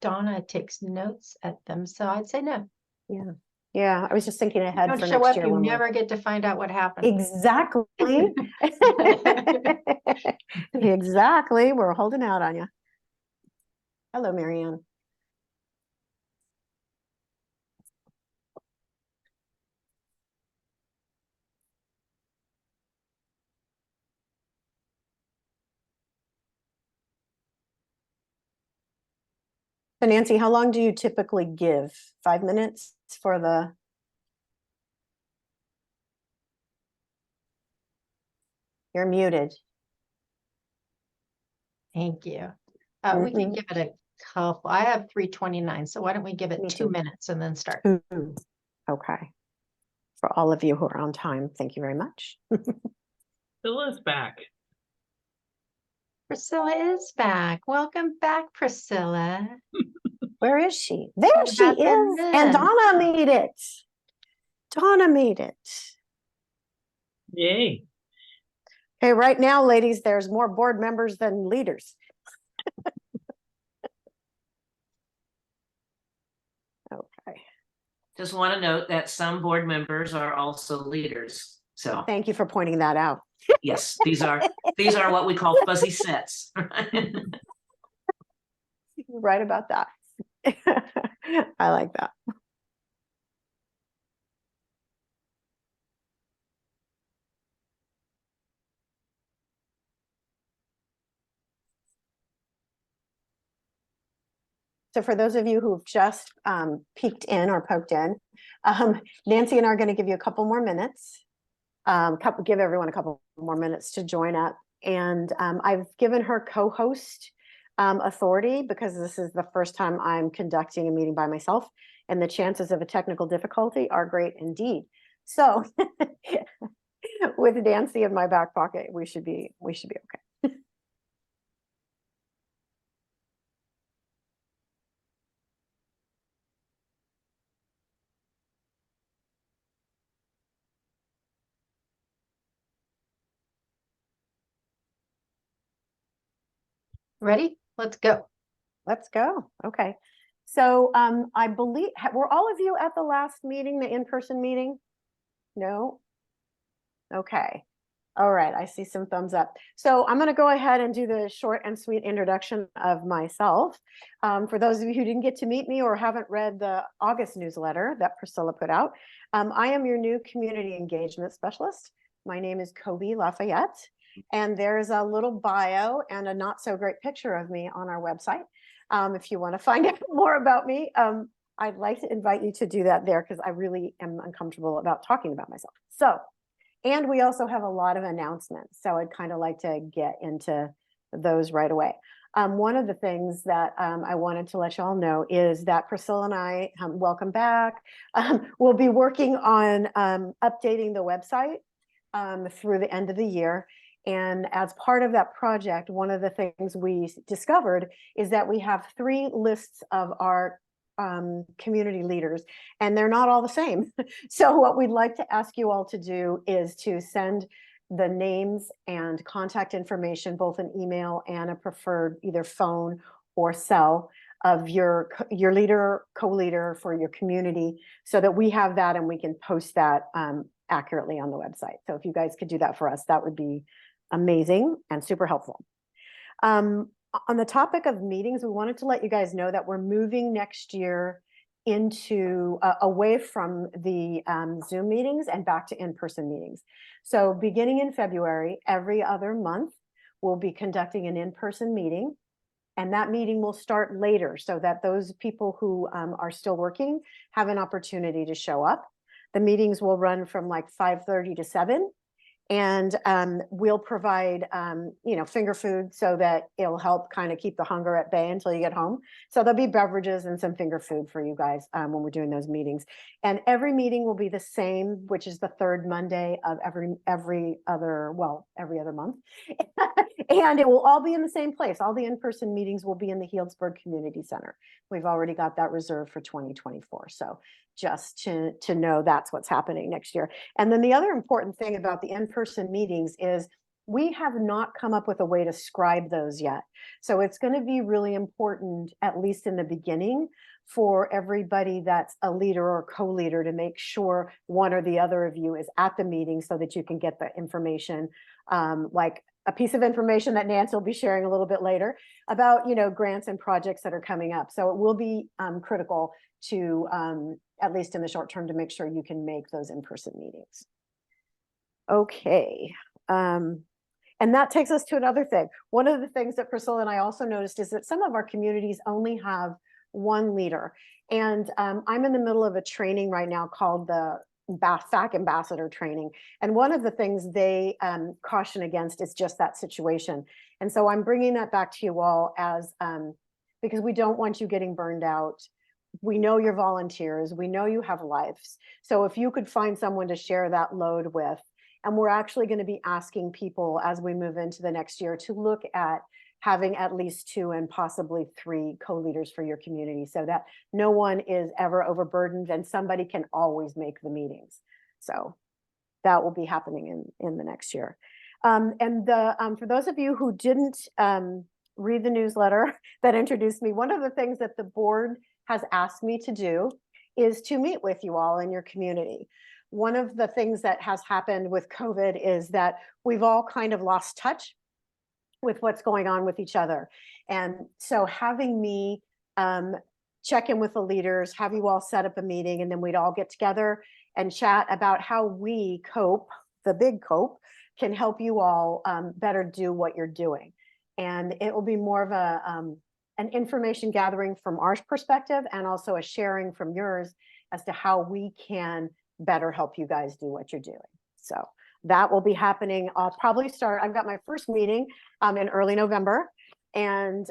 Donna takes notes at them, so I'd say no. Yeah. Yeah. I was just thinking ahead Don't for show next up, year you when never get to find out what happened. Exactly. Exactly. We're holding out on you. Hello, Marianne. So Nancy, how long do you typically give? 5 minutes for the... You're muted. Thank you. We can give it a couple. I have 3:29, so why don't we give it Me 2 too. minutes and then start? Okay. For all of you who are on time, thank you very much. Priscilla's back. Priscilla is back. Welcome back, Priscilla. Where is she? There What she happened is. then? And Donna made it. Donna made it. Yay. Okay, right now, ladies, there's more board members than leaders. Okay. Just want to note that some board members are also leaders. So Thank you for pointing that out. yes, these are what we call fuzzy sets. You're right about that. I like that. So for those of you who've just peeked in or poked in, Nancy and I are going to give you a couple more minutes, give everyone a couple more minutes to join up. And I've given her co-host authority because this is the first time I'm conducting a meeting by myself, and the chances of a technical difficulty are great indeed. So with Nancy in my back pocket, we should be okay. Ready? Let's go. Let's go. Okay. So I believe, were all of you at the last meeting, the in-person meeting? No? Okay. All right. I see some thumbs up. So I'm going to go ahead and do the short and sweet introduction of myself. For those of you who didn't get to meet me or haven't read the August newsletter that Priscilla put out, I am your new community engagement specialist. My name is Kobe Lafayette, and there's a little bio and a not so great picture of me on our website. If you want to find out more about me, I'd like to invite you to do that there because I really am uncomfortable about talking about myself. So, and we also have a lot of announcements. So I'd kind of like to get into those right away. One of the things that I wanted to let y'all know is that Priscilla and I, welcome back, we'll be working on updating the website through the end of the year. And as part of that project, one of the things we discovered is that we have 3 lists of our community leaders, and they're not all the same. So what we'd like to ask you all to do is to send the names and contact information, both an email and a preferred either phone or cell of your leader, co-leader for your community, so that we have that and we can post that accurately on the website. So if you guys could do that for us, that would be amazing and super helpful. On the topic of meetings, we wanted to let you guys know that we're moving next year into away from the Zoom meetings and back to in-person meetings. So beginning in February, every other month, we'll be conducting an in-person meeting, and that meeting will start later so that those people who are still working have an opportunity to show up. The meetings will run from like 5:30 to 7. And we'll provide, finger food so that it'll help kind of keep the hunger at bay until you get home. So there'll be beverages and some finger food for you guys when we're doing those meetings. And every meeting will be the same, which is the 3rd Monday of every other month. And it will all be in the same place. All the in-person meetings will be in the Healdsburg Community Center. We've already got that reserved for 2024. So just to know that's what's happening next year. And then the other important thing about the in-person meetings is we have not come up with a way to scribe those yet. So it's going to be really important, at least in the beginning, for everybody that's a leader or co-leader to make sure one or the other of you is at the meeting so that you can get the information, like a piece of information that Nancy will be sharing a little bit later about, grants and projects that are coming up. So it will be critical to, at least in the short term, to make sure you can make those in-person meetings. Okay. And that takes us to another thing. One of the things that Priscilla and I also noticed is that some of our communities only have one leader. And I'm in the middle of a training right now called the FAC Ambassador Training. And one of the things they caution against is just that situation. And so I'm bringing that back to you all as, because we don't want you getting burned out. We know you're volunteers. We know you have lives. So if you could find someone to share that load with, and we're actually going to be asking people as we move into the next year to look at having at least 2 and possibly 3 co-leaders for your community so that no one is ever overburdened and somebody can always make the meetings. So that will be happening in the next year. For those of you who didn't read the newsletter that introduced me, one of the things that the board has asked me to do is to meet with you all in your community. One of the things that has happened with COVID is that we've all kind of lost touch with what's going on with each other. And so having me check in with the leaders, have you all set up a meeting, and then we'd all get together and chat about how we cope, the big cope, can help you all better do what you're doing. And it will be more of an information gathering from our perspective and also a sharing from yours as to how we can better help you guys do what you're doing. So that will be happening. I'll probably start, I've got my first meeting in early November, and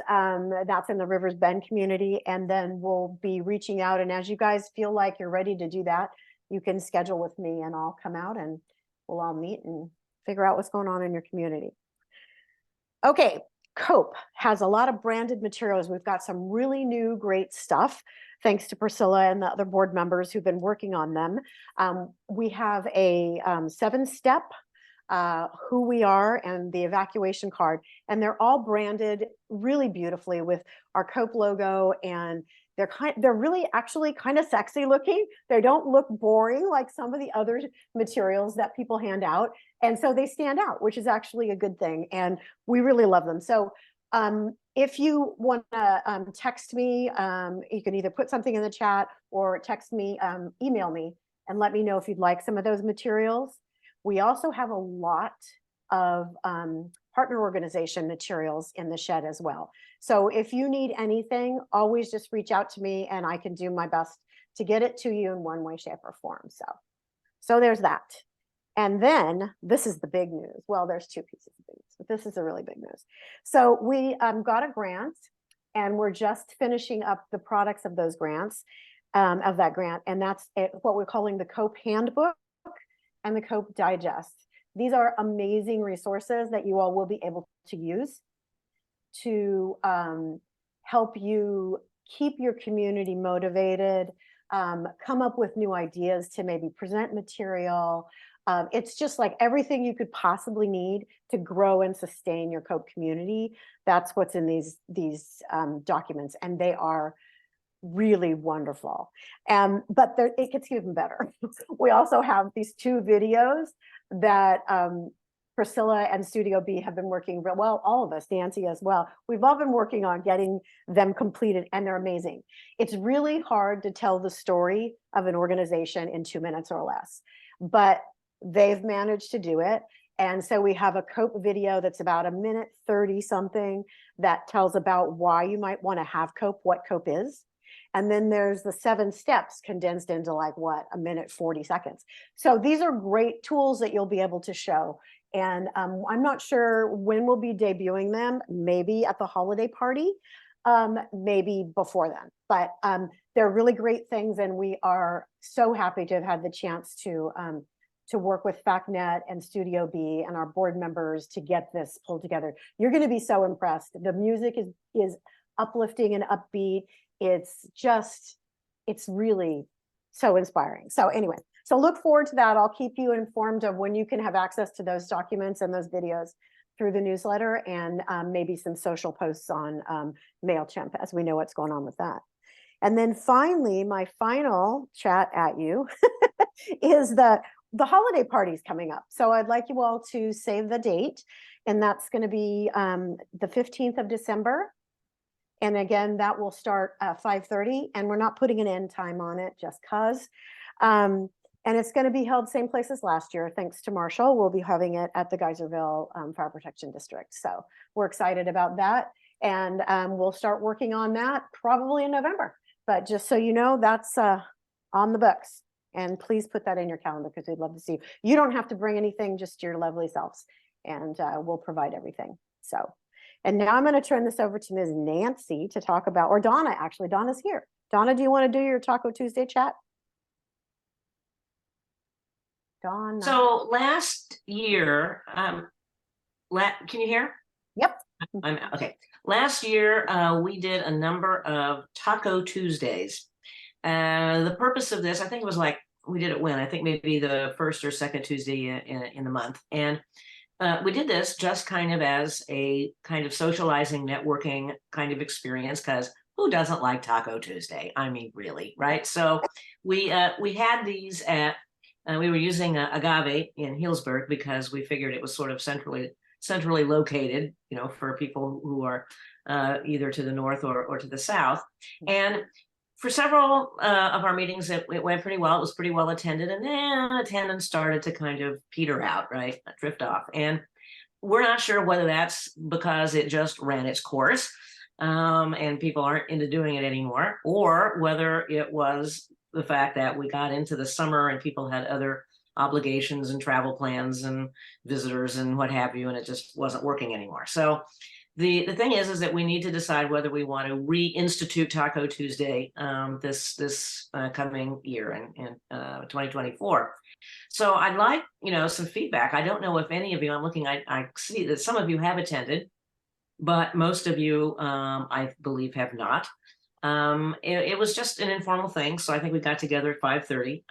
that's in the Rivers Bend community. And then we'll be reaching out. And as you guys feel like you're ready to do that, you can schedule with me and I'll come out and we'll all meet and figure out what's going on in your community. Okay, COPE has a lot of branded materials. We've got some really new, great stuff, thanks to Priscilla and the other board members who've been working on them. We have a 7-step, who we are and the evacuation card, and they're all branded really beautifully with our COPE logo, and they're really actually kind of sexy looking. They don't look boring like some of the other materials that people hand out. And so they stand out, which is actually a good thing. And we really love them. So if you want to text me, you can either put something in the chat or text me, email me, and let me know if you'd like some of those materials. We also have a lot of partner organization materials in the shed as well. So if you need anything, always just reach out to me and I can do my best to get it to you in one way, shape, or form. So there's that. And then this is the big news. Well, there's 2 pieces of big news, but this is a really big news. So we got a grant, and we're just finishing up the products of those grants, of that grant. And that's what we're calling the COPE Handbook and the COPE Digest. These are amazing resources that you all will be able to use to help you keep your community motivated, come up with new ideas to maybe present material. It's just like everything you could possibly need to grow and sustain your COPE community. That's what's in these documents, and they are really wonderful. But it gets even better. We also have these 2 videos that Priscilla and Studio B have been working real well, all of us, Nancy as well. We've all been working on getting them completed, and they're amazing. It's really hard to tell the story of an organization in 2 minutes or less, but they've managed to do it. And so we have a COPE video that's about 1:30 something that tells about why you might want to have COPE, what COPE is. And then there's the 7 steps condensed into like what, 1:40 seconds. So these are great tools that you'll be able to show. And I'm not sure when we'll be debuting them, maybe at the holiday party, maybe before then. But they're really great things. And we are so happy to have had the chance to work with FacNet and Studio B and our board members to get this pulled together. You're going to be so impressed. The music is uplifting and upbeat. It's really so inspiring. So anyway, So look forward to that. I'll keep you informed of when you can have access to those documents and those videos through the newsletter, and maybe some social posts on MailChimp as we know what's going on with that. And then finally, my final chat at you is the holiday parties coming up. So I'd like you all to save the date, and that's going to be the 15th of December. And again, that will start at 5:30, and we're not putting an end time on it just because. And it's going to be held same place as last year, thanks to Marshall. We'll be having it at the Geyserville Fire Protection District. So we're excited about that. And we'll start working on that probably in November. But just so you know, that's on the books. And please put that in your calendar because we'd love to see you. You don't have to bring anything, just your lovely selves. And we'll provide everything. So, and now I'm going to turn this over to Ms. Nancy to talk about, or Donna, actually. Donna's here. Donna, do you want to do your Taco Tuesday chat? Donna. So last year, can you hear? Yep. I'm okay. Last year, we did a number of Taco Tuesdays. The purpose of this, I think it was like, we did it when? I think maybe the first or second Tuesday in the month. And we did this just kind of as a kind of socializing, networking kind of experience, because who doesn't like Taco Tuesday? I mean, really, right? So we had these at, we were using Agave in Healdsburg because we figured it was sort of centrally located, you know, for people who are either to the north or to the south. And for several of our meetings, it went pretty well. It was pretty well attended, and then attendance started to kind of peter out, right, drift off. And we're not sure whether that's because it just ran its course and people aren't into doing it anymore, or whether it was the fact that we got into the summer and people had other obligations and travel plans and visitors and what have you, and it just wasn't working anymore. So the thing is that we need to decide whether we want to reinstitute Taco Tuesday this coming year in 2024. So I'd like, you know, some feedback. I don't know if any of you, I'm looking, I see that some of you have attended, but most of you, I believe, have not. It was just an informal thing. So I think we got together at 5:30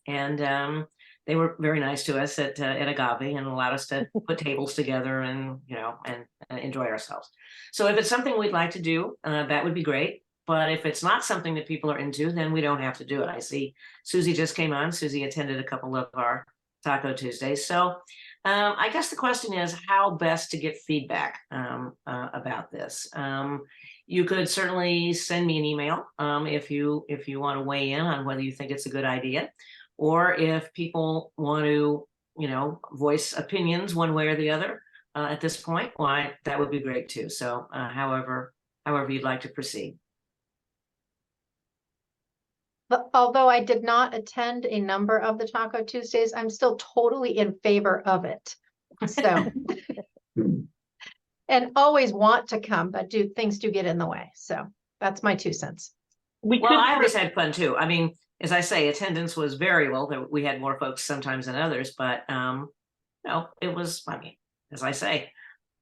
and they were very nice to us at Agave and allowed us to put tables together and, you know, and enjoy ourselves. So if it's something we'd like to do, that would be great. But if it's not something that people are into, then we don't have to do it. I see Susie just came on. Susie attended a couple of our Taco Tuesdays. So I guess the question is how best to get feedback about this. You could certainly send me an email if you want to weigh in on whether you think it's a good idea, or if people want to, you know, voice opinions one way or the other at this point, why, that would be great too. So however you'd like to proceed. But although I did not attend a number of the Taco Tuesdays, I'm still totally in favor of it. So, and always want to come, but things do get in the way. So that's my 2 cents. We Well, could, I always had fun too. I mean, as I say, attendance was very low. We had more folks sometimes than others, but no, it was, I mean, as I say,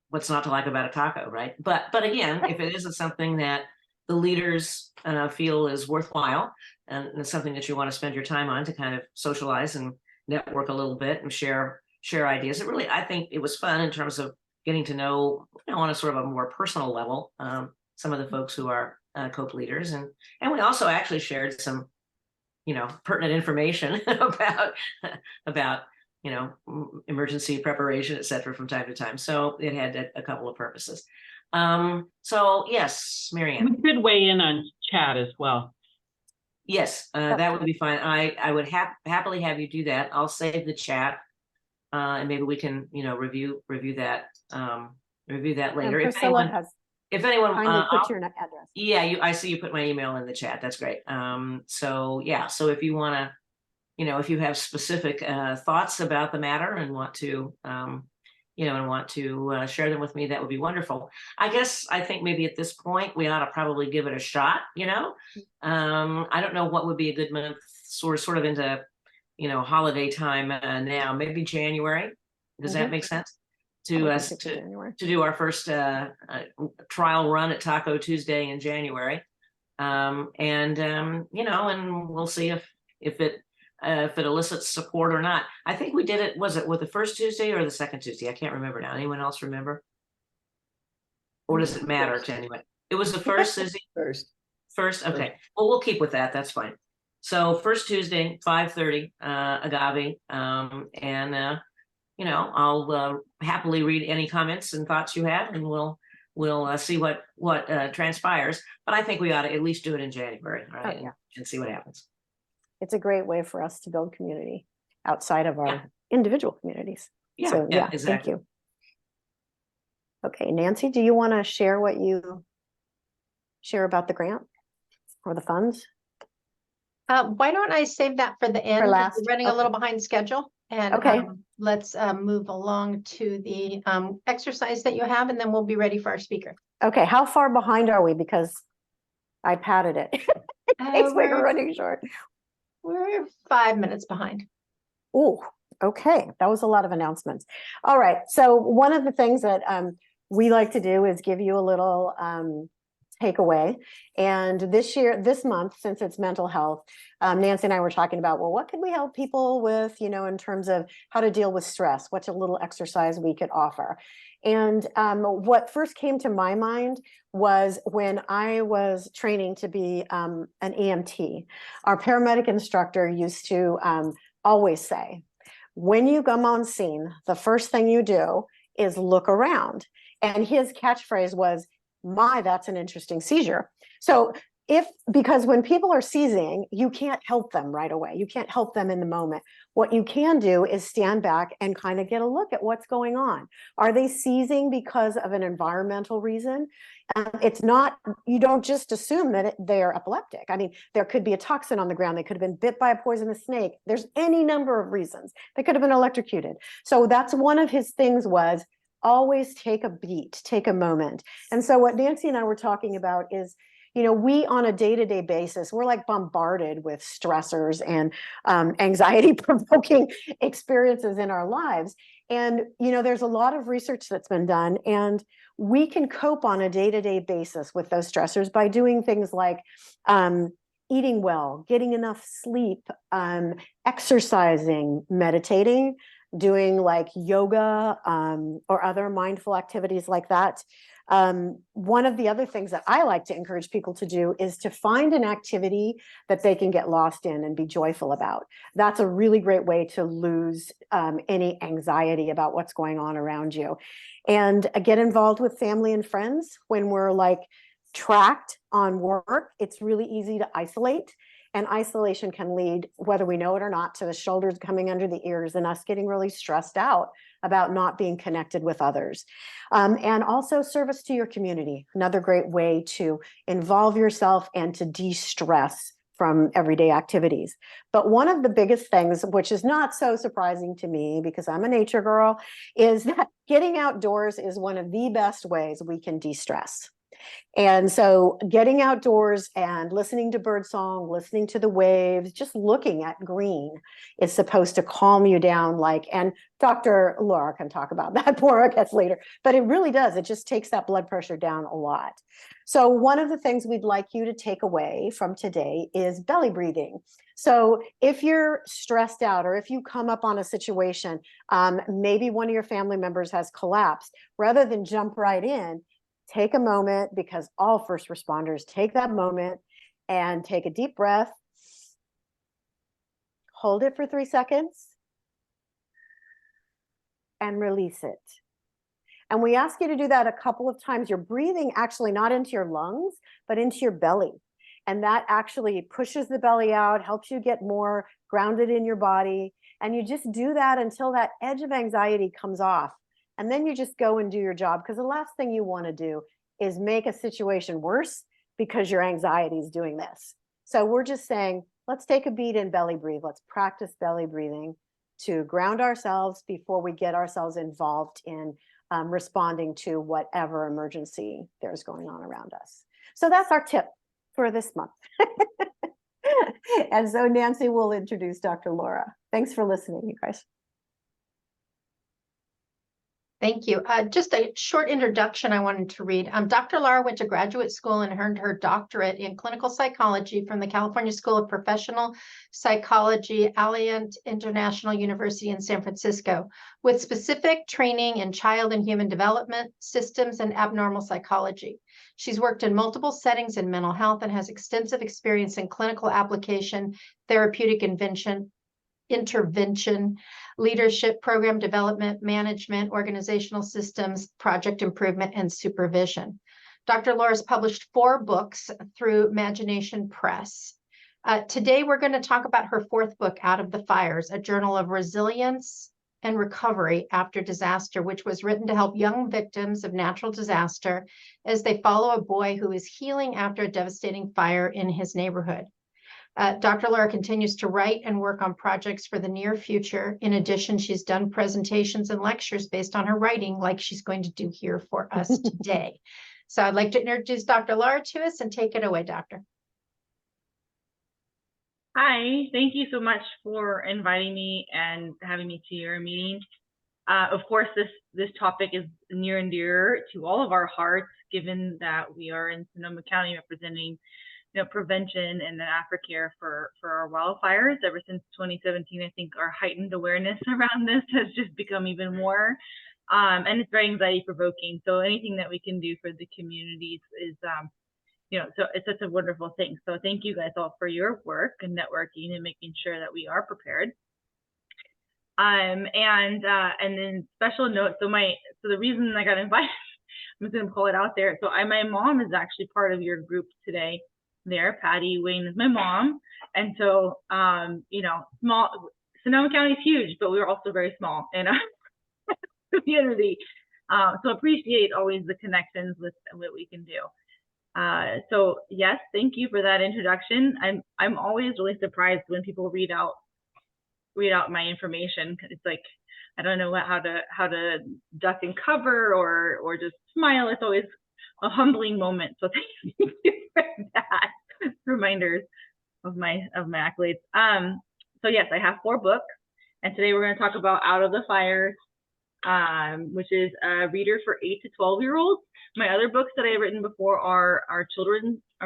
what's not to like about a taco, right? But again, if it isn't something that the leaders feel is worthwhile and it's something that you want to spend your time on to kind of socialize and network a little bit and share ideas, it really, I think it was fun in terms of getting to know, you know, on a sort of a more personal level, some of the folks who are COPE leaders. And we also actually shared some, you know, pertinent information about, you know, emergency preparation, et cetera, from time to time. So it had a couple of purposes. So yes, Marianne. we could weigh in on chat as well. Yes, that would be fine. I would happily have you do that. I'll save the chat, and maybe we can, you know, review that later. And Priscilla has if anyone, kindly put your address. yeah, I see you put my email in the chat. That's great. So yeah, so if you want to, you know, if you have specific thoughts about the matter and want to, you know, and want to share them with me, that would be wonderful. I think maybe at this point we ought to probably give it a shot. You know, I don't know what would be a good month, sort of into, you know, holiday time now. Maybe January. Does that make sense? To us to do our first trial run at Taco Tuesday in January, and you know, and we'll see if it if it elicits support or not. I think we did it, was it with the first Tuesday or the second Tuesday? I can't remember now. Anyone else remember? Or does it matter to anyone? It was the first, Susie? First, okay. Well, we'll keep with that. That's fine. So first Tuesday, 5:30, Agave. I'll happily read any comments and thoughts you have, and we'll see what transpires. But I think we ought to at least do it in January, right? yeah. And see what happens. It's a great way for us to build community outside of our individual communities. Yeah, So yeah, thank exactly. you. Okay, Nancy, do you want to share what you share about the grant or the funds? Why don't I save that for the end? last, We're running a little behind schedule, and Okay. let's move along to the exercise that you have, and then we'll be ready for our speaker. Okay, how far behind are we? Because I padded it. In case we were running short. We're 5 minutes behind. Oh, okay. That was a lot of announcements. All right. So one of the things that we like to do is give you a little takeaway. And this month, since it's mental health, Nancy and I were talking about, well, what could we help people with, in terms of how to deal with stress? What's a little exercise we could offer? And what first came to my mind was when I was training to be an EMT, our paramedic instructor used to always say, when you come on scene, the first thing you do is look around. And his catchphrase was, my, that's an interesting seizure. So because when people are seizing, you can't help them right away. You can't help them in the moment. What you can do is stand back and kind of get a look at what's going on. Are they seizing because of an environmental reason? It's not, you don't just assume that they're epileptic. I mean, there could be a toxin on the ground. They could have been bit by a poisonous snake. There's any number of reasons. They could have been electrocuted. So that's one of his things was, always take a beat, take a moment. And so what Nancy and I were talking about is, we on a day-to-day basis, we're like bombarded with stressors and anxiety-provoking experiences in our lives. And, there's a lot of research that's been done, and we can cope on a day-to-day basis with those stressors by doing things like eating well, getting enough sleep, exercising, meditating, doing like yoga or other mindful activities like that. One of the other things that I like to encourage people to do is to find an activity that they can get lost in and be joyful about. That's a really great way to lose any anxiety about what's going on around you. And get involved with family and friends. When we're like tracked on work, it's really easy to isolate. And isolation can lead, whether we know it or not, to the shoulders coming under the ears and us getting really stressed out about not being connected with others. And also service to your community, another great way to involve yourself and to de-stress from everyday activities. But one of the biggest things, which is not so surprising to me because I'm a nature girl, is that getting outdoors is one of the best ways we can de-stress. And so getting outdoors and listening to birdsong, listening to the waves, just looking at green is supposed to calm you down. And Dr. Lara can talk about that more, I guess, later, but it really does. It just takes that blood pressure down a lot. So one of the things we'd like you to take away from today is belly breathing. So if you're stressed out, or if you come up on a situation, maybe one of your family members has collapsed, rather than jump right in, take a moment, because all first responders take that moment and take a deep breath, hold it for 3 seconds, and release it. And we ask you to do that a couple of times. You're breathing actually not into your lungs, but into your belly. And that actually pushes the belly out, helps you get more grounded in your body. And you just do that until that edge of anxiety comes off. And then you just go and do your job, because the last thing you want to do is make a situation worse because your anxiety is doing this. So we're just saying, let's take a beat and belly breathe. Let's practice belly breathing to ground ourselves before we get ourselves involved in responding to whatever emergency there's going on around us. So that's our tip for this month. And so Nancy will introduce Dr. Lara. Thanks for listening, you guys. Thank you. Just a short introduction I wanted to read. Dr. Lara went to graduate school and earned her doctorate in clinical psychology from the California School of Professional Psychology, Alliant International University in San Francisco, with specific training in child and human development, systems, and abnormal psychology. She's worked in multiple settings in mental health and has extensive experience in clinical application, therapeutic intervention, leadership, program development, management, organizational systems, project improvement, and supervision. Dr. Lara's published 4 books through Imagination Press. Today, we're going to talk about her 4th book, Out of the Fires, a journal of resilience and recovery after disaster, which was written to help young victims of natural disaster as they follow a boy who is healing after a devastating fire in his neighborhood. Dr. Lara continues to write and work on projects for the near future. In addition, she's done presentations and lectures based on her writing, like she's going to do here for us today. So I'd like to introduce Dr. Lara to us and take it away, Doctor. Hi, thank you so much for inviting me and having me to your meeting. Of course, this topic is near and dear to all of our hearts, given that we are in Sonoma County representing prevention and then aftercare for our wildfires. Ever since 2017, I think our heightened awareness around this has just become even more, and it's very anxiety provoking. So anything that we can do for the communities is, so it's such a wonderful thing. So thank you guys all for your work and networking and making sure that we are prepared. And then special note. So the reason I got invited, I'm just gonna pull it out there. So my mom is actually part of your group today. There, Patty Wayne is my mom, and so small Sonoma County is huge, but we're also very small in our community. So appreciate always the connections with what we can do. So yes, thank you for that introduction. I'm always really surprised when people read out my information. It's like I don't know how to duck and cover or just smile. It's always a humbling moment. So thank you for that. Reminders of my accolades. So yes, I have 4 books, and today we're going to talk about Out of the Fires, which is a reader for 8 to 12-year-olds. My other books that I've written before are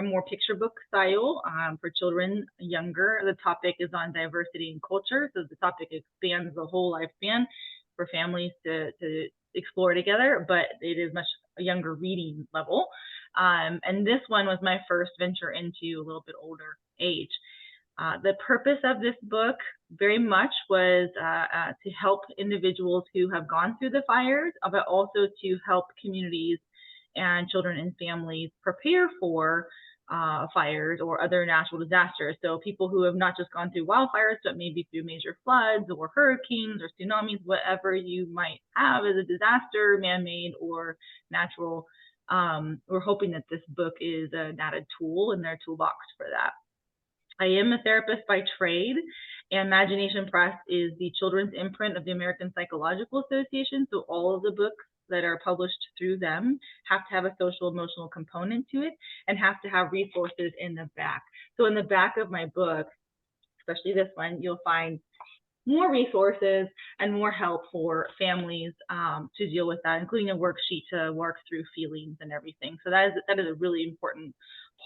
more picture book style for children younger. The topic is on diversity and culture, so the topic expands the whole lifespan for families to explore together, but it is much younger reading level. And this one was my first venture into a little bit older age. The purpose of this book very much was to help individuals who have gone through the fires, but also to help communities and children and families prepare for fires or other natural disasters. So people who have not just gone through wildfires, but maybe through major floods or hurricanes or tsunamis, whatever you might have as a disaster, man-made or natural. We're hoping that this book is an added tool in their toolbox for that. I am a therapist by trade, and Imagination Press is the children's imprint of the American Psychological Association. So all of the books that are published through them have to have a social emotional component to it and have to have resources in the back. So in the back of my book, especially this one, you'll find more resources and more help for families to deal with that, including a worksheet to work through feelings and everything. So that is a really important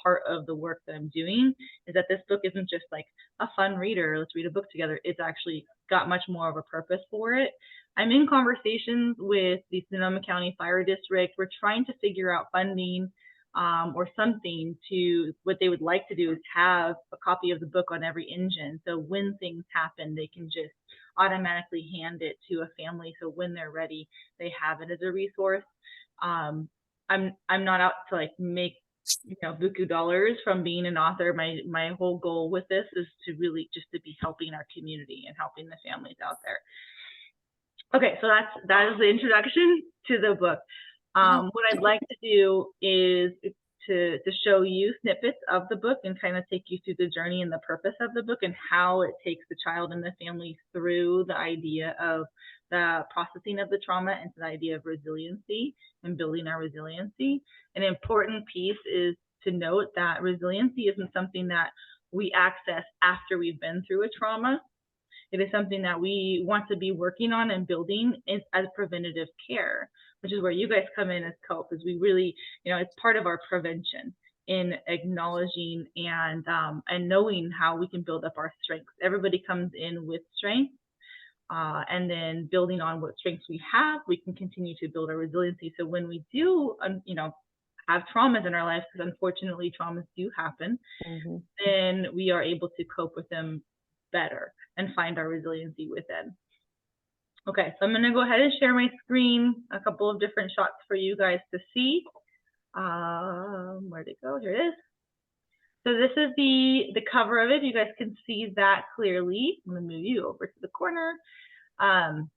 part of the work that I'm doing, is that this book isn't just like a fun reader, let's read a book together. It's actually got much more of a purpose for it. I'm in conversations with the Sonoma County Fire District. We're trying to figure out funding or something to, what they would like to do is have a copy of the book on every engine. So when things happen, they can just automatically hand it to a family. So when they're ready, they have it as a resource. I'm not out to like make buku dollars from being an author. My whole goal with this is to really just to be helping our community and helping the families out there. Okay, so that is the introduction to the book. What I'd like to do is to show you snippets of the book and kind of take you through the journey and the purpose of the book and how it takes the child and the family through the idea of the processing of the trauma and the idea of resiliency and building our resiliency. An important piece is to note that resiliency isn't something that we access after we've been through a trauma. It is something that we want to be working on and building as preventative care, which is where you guys come in as co, because we really, it's part of our prevention in acknowledging and knowing how we can build up our strengths. Everybody comes in with strength, and then building on what strengths we have, we can continue to build our resiliency. So when we do, have traumas in our lives, because unfortunately traumas do happen, then we are able to cope with them better and find our resiliency within. Okay, so I'm going to go ahead and share my screen, a couple of different shots for you guys to see. Where'd it go? Here it is. So this is the cover of it. You guys can see that clearly. I'm going to move you over to the corner. And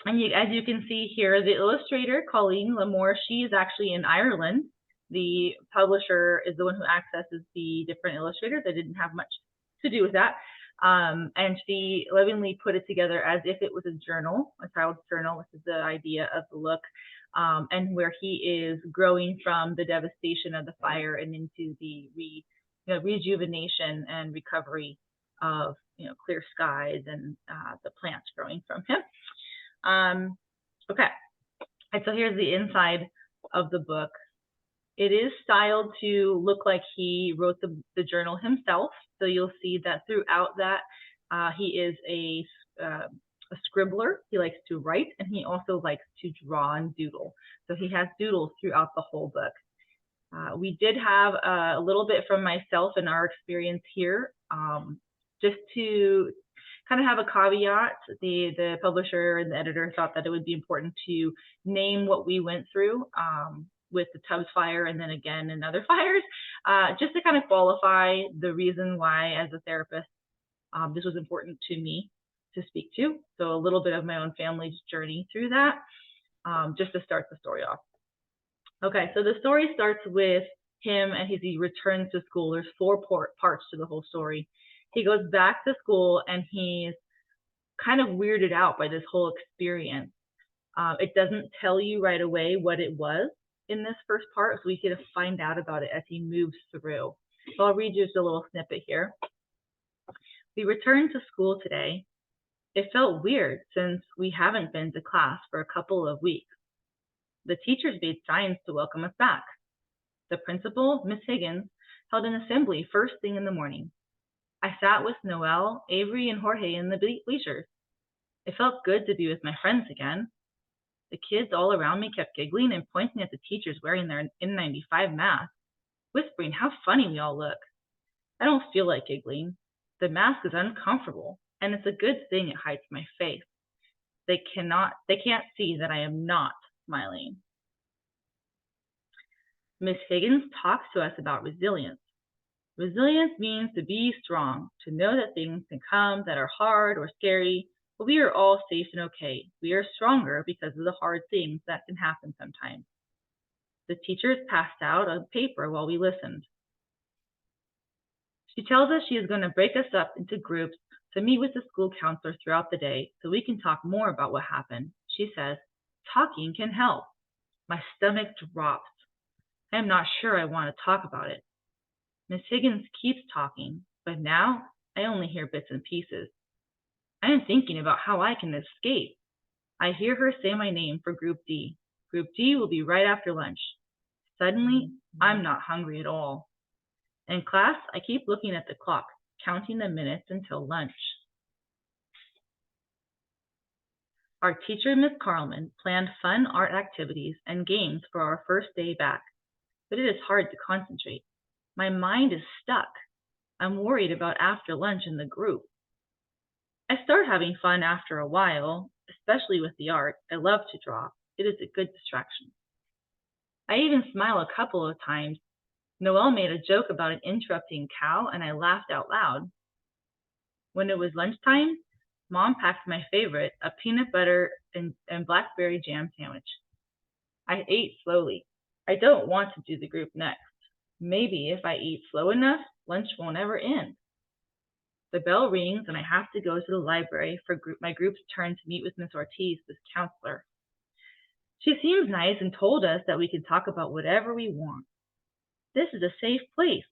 as you can see here, the illustrator, Colleen Lamore, she is actually in Ireland. The publisher is the one who accesses the different illustrators. I didn't have much to do with that. And she lovingly put it together as if it was a journal, a child's journal, which is the idea of the look, and where he is growing from the devastation of the fire and into the rejuvenation and recovery of clear skies and the plants growing from him. Okay, and so here's the inside of the book. It is styled to look like he wrote the journal himself. So you'll see that throughout that, he is a scribbler. He likes to write, and he also likes to draw and doodle. So he has doodles throughout the whole book. We did have a little bit from myself and our experience here, just to kind of have a caveat. The publisher and the editor thought that it would be important to name what we went through with the Tubbs fire and then again in other fires, just to kind of qualify the reason why, as a therapist, this was important to me to speak to. So a little bit of my own family's journey through that, just to start the story off. Okay, so the story starts with him and he returns to school. There's 4 parts to the whole story. He goes back to school and he's kind of weirded out by this whole experience. It doesn't tell you right away what it was in this first part, so we get to find out about it as he moves through. So I'll read you just a little snippet here. We returned to school today. It felt weird since we haven't been to class for a couple of weeks. The teachers made signs to welcome us back. The principal, Miss Higgins, held an assembly first thing in the morning. I sat with Noelle, Avery, and Jorge in the bleachers. It felt good to be with my friends again. The kids all around me kept giggling and pointing at the teachers wearing their N95 masks, whispering how funny we all look. I don't feel like giggling. The mask is uncomfortable, and it's a good thing it hides my face. They can't see that I am not smiling. Miss Higgins talks to us about resilience. Resilience means to be strong, to know that things can come that are hard or scary, but we are all safe and okay. We are stronger because of the hard things that can happen sometimes. The teachers passed out a paper while we listened. She tells us she is going to break us up into groups to meet with the school counselor throughout the day so we can talk more about what happened. She says, talking can help. My stomach drops. I am not sure I want to talk about it. Miss Higgins keeps talking, but now I only hear bits and pieces. I am thinking about how I can escape. I hear her say my name for Group D. Group D will be right after lunch. Suddenly, I'm not hungry at all. In class, I keep looking at the clock, counting the minutes until lunch. Our teacher, Miss Carlman, planned fun art activities and games for our first day back, but it is hard to concentrate. My mind is stuck. I'm worried about after lunch in the group. I start having fun after a while, especially with the art. I love to draw. It is a good distraction. I even smile a couple of times. Noelle made a joke about an interrupting cow, and I laughed out loud. When it was lunchtime, Mom packed my favorite, a peanut butter and blackberry jam sandwich. I ate slowly. I don't want to do the group next. Maybe if I eat slow enough, lunch won't ever end. The bell rings and I have to go to the library for my group's turn to meet with Miss Ortiz, this counselor. She seems nice and told us that we can talk about whatever we want. This is a safe place.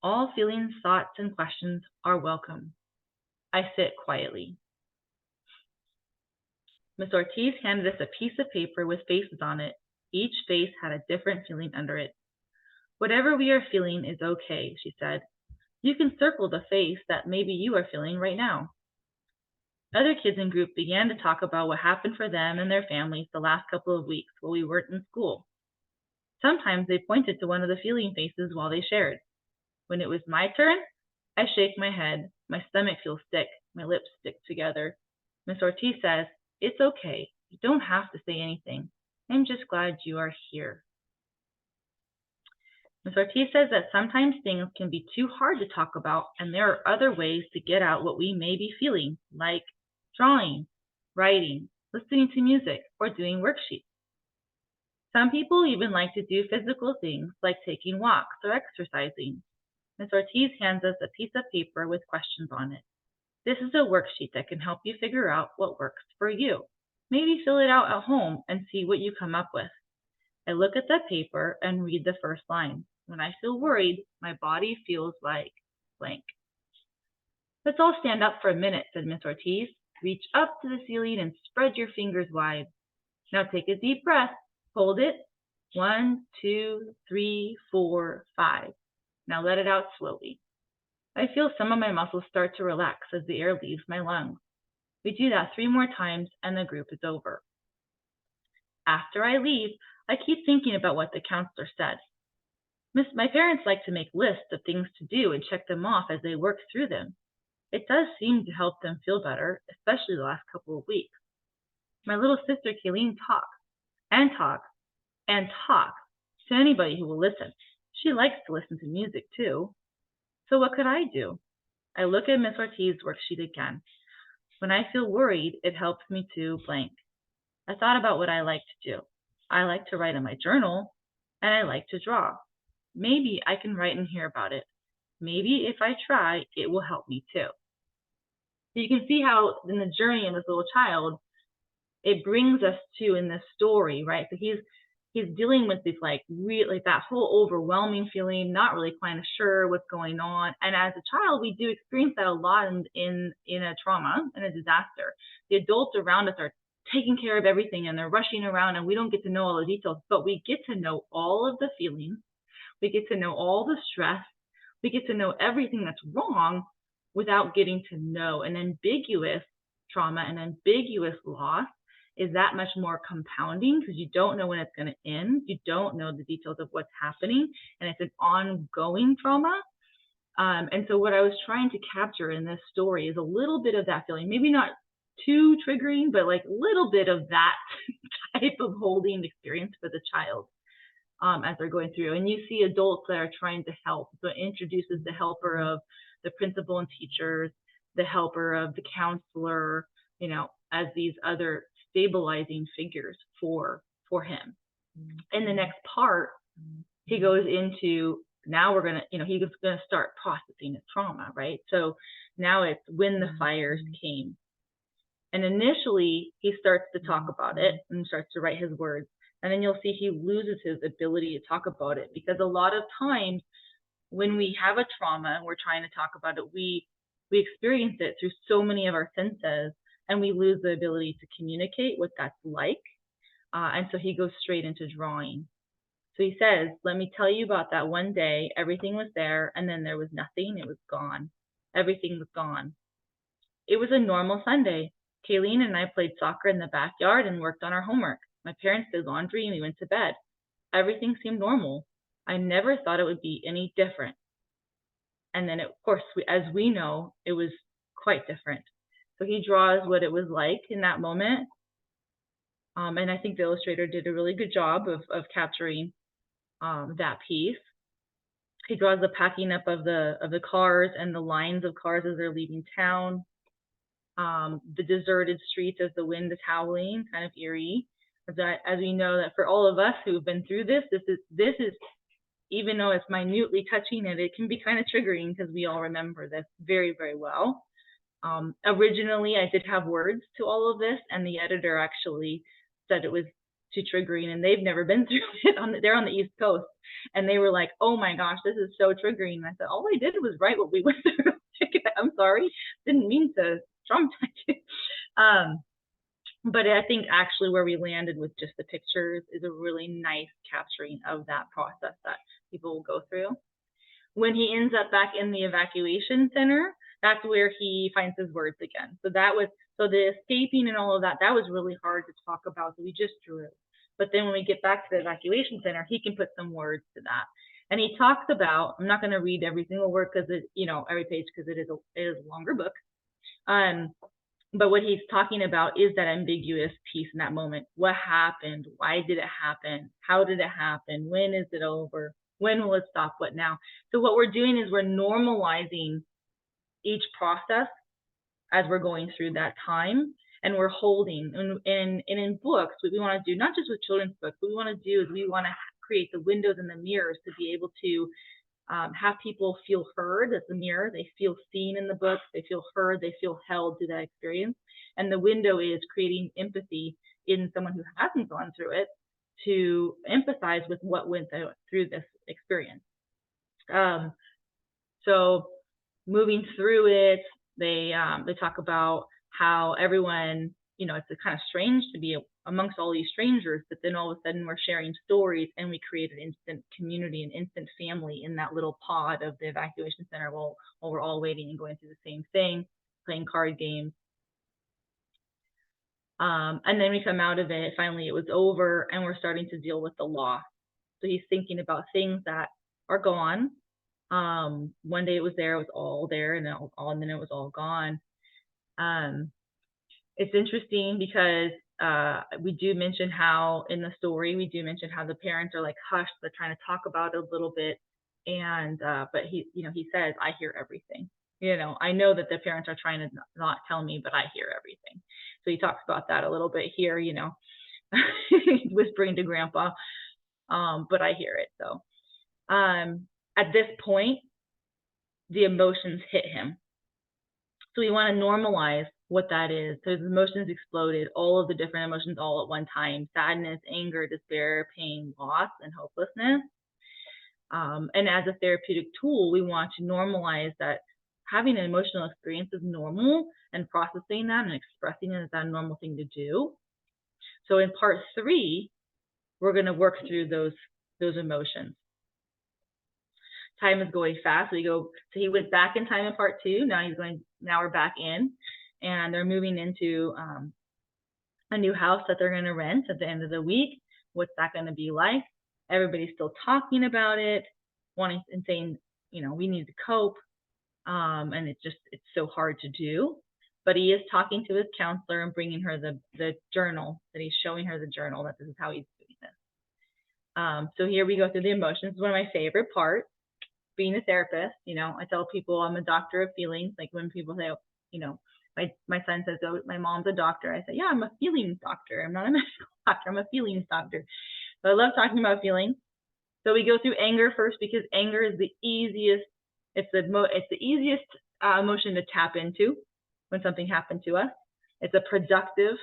All feelings, thoughts, and questions are welcome. I sit quietly. Miss Ortiz handed us a piece of paper with faces on it. Each face had a different feeling under it. Whatever we are feeling is okay, she said. You can circle the face that maybe you are feeling right now. Other kids in group began to talk about what happened for them and their families the last couple of weeks while we weren't in school. Sometimes they pointed to one of the feeling faces while they shared. When it was my turn, I shake my head. My stomach feels sick. My lips stick together. Miss Ortiz says, "It's okay. You don't have to say anything. I'm just glad you are here." Ms. Ortiz says that sometimes things can be too hard to talk about, and there are other ways to get out what we may be feeling, like drawing, writing, listening to music, or doing worksheets. Some people even like to do physical things like taking walks or exercising. Ms. Ortiz hands us a piece of paper with questions on it. This is a worksheet that can help you figure out what works for you. Maybe fill it out at home and see what you come up with. I look at the paper and read the first line. When I feel worried, my body feels like blank. Let's all stand up for a minute, said Miss Ortiz. Reach up to the ceiling and spread your fingers wide. Now take a deep breath. Hold it. 1, 2, 3, 4, 5. Now let it out slowly. I feel some of my muscles start to relax as the air leaves my lungs. We do that 3 more times and the group is over. After I leave, I keep thinking about what the counselor said. My parents like to make lists of things to do and check them off as they work through them. It does seem to help them feel better, especially the last couple of weeks. My little sister Kayleen talks and talks and talks to anybody who will listen. She likes to listen to music too. So what could I do? I look at Miss Ortiz's worksheet again. When I feel worried, it helps me to blank. I thought about what I like to do. I like to write in my journal, and I like to draw. Maybe I can write and hear about it. Maybe if I try, it will help me too. So you can see how in the journey of this little child, it brings us to in this story, right? So he's dealing with this like that whole overwhelming feeling, not really quite sure what's going on. And as a child, we do experience that a lot in a trauma, in a disaster. The adults around us are taking care of everything and they're rushing around and we don't get to know all the details, but we get to know all of the feelings. We get to know all the stress. We get to know everything that's wrong without getting to know. An ambiguous trauma, an ambiguous loss is that much more compounding because you don't know when it's going to end. You don't know the details of what's happening, and it's an ongoing trauma. And so what I was trying to capture in this story is a little bit of that feeling, maybe not too triggering, but like a little bit of that type of holding experience for the child as they're going through. And you see adults that are trying to help. So it introduces the helper of the principal and teachers, the helper of the counselor, as these other stabilizing figures for him. In the next part, he goes into, now we're going to, he's going to start processing his trauma, right? So now it's when the fires came. And initially, he starts to talk about it and starts to write his words. And then you'll see he loses his ability to talk about it because a lot of times when we have a trauma and we're trying to talk about it, we experience it through so many of our senses and we lose the ability to communicate what that's like. And so he goes straight into drawing. So he says, let me tell you about that one day. Everything was there and then there was nothing. It was gone. Everything was gone. It was a normal Sunday. Kayleen and I played soccer in the backyard and worked on our homework. My parents did laundry and we went to bed. Everything seemed normal. I never thought it would be any different. And then, of course, as we know, it was quite different. So he draws what it was like in that moment. And I think the illustrator did a really good job of capturing that piece. He draws the packing up of the cars and the lines of cars as they're leaving town. The deserted streets as the wind is howling, kind of eerie. As we know that for all of us who've been through this is even though it's minutely touching it can be kind of triggering because we all remember this very, very well. Originally, I did have words to all of this, and the editor actually said it was too triggering, and they've never been through it. They're on the East Coast, and they were like, "Oh my gosh, this is so triggering." And I said, "All I did was write what we went through." I'm sorry, didn't mean to traumatize you. But I think actually where we landed with just the pictures is a really nice capturing of that process that people will go through. When he ends up back in the evacuation center, that's where he finds his words again. So the escaping and all of that, that was really hard to talk about. So we just drew it. But then when we get back to the evacuation center, he can put some words to that. And he talks about, I'm not going to read every single word because every page, because it is a longer book. But what he's talking about is that ambiguous piece in that moment. What happened? Why did it happen? How did it happen? When is it over? When will it stop? What now? So what we're doing is we're normalizing each process as we're going through that time, and we're holding. And in books, what we want to do, not just with children's books, what we want to do is we want to create the windows and the mirrors to be able to have people feel heard as the mirror. They feel seen in the book. They feel heard. They feel held through that experience. And the window is creating empathy in someone who hasn't gone through it to empathize with what went through this experience. So moving through it, they talk about how everyone, it's kind of strange to be amongst all these strangers, but then all of a sudden we're sharing stories and we create an instant community, an instant family in that little pod of the evacuation center while we're all waiting and going through the same thing, playing card games. And then we come out of it, finally it was over and we're starting to deal with the loss. So he's thinking about things that are gone. One day it was there, it was all there, and then it was all gone. It's interesting because we do mention how in the story, the parents are like hushed, they're trying to talk about it a little bit. And, but he says, I hear everything. I know that the parents are trying to not tell me, but I hear everything. So he talks about that a little bit here, whispering to grandpa, but I hear it. So at this point, the emotions hit him. So we want to normalize what that is. So his emotions exploded, all of the different emotions all at one time: sadness, anger, despair, pain, loss, and hopelessness. And as a therapeutic tool, we want to normalize that having an emotional experience is normal, and processing that and expressing it is a normal thing to do. So in part 3, we're going to work through those emotions. Time is going fast. So he went back in time in part 2. Now we're back in, and they're moving into a new house that they're going to rent at the end of the week. What's that going to be like? Everybody's still talking about it, wanting and saying, we need to cope. And it's so hard to do. But he is talking to his counselor and bringing her the journal, that he's showing her the journal, that this is how he's doing this. So here we go through the emotions. One of my favorite parts, being a therapist. I tell people I'm a doctor of feelings. Like when people say, my son says, oh, my mom's a doctor. I say, yeah, I'm a feelings doctor. I'm not a medical doctor. I'm a feelings doctor. So I love talking about feelings. So we go through anger first, because anger is the easiest. It's the easiest emotion to tap into when something happened to us. It's a productive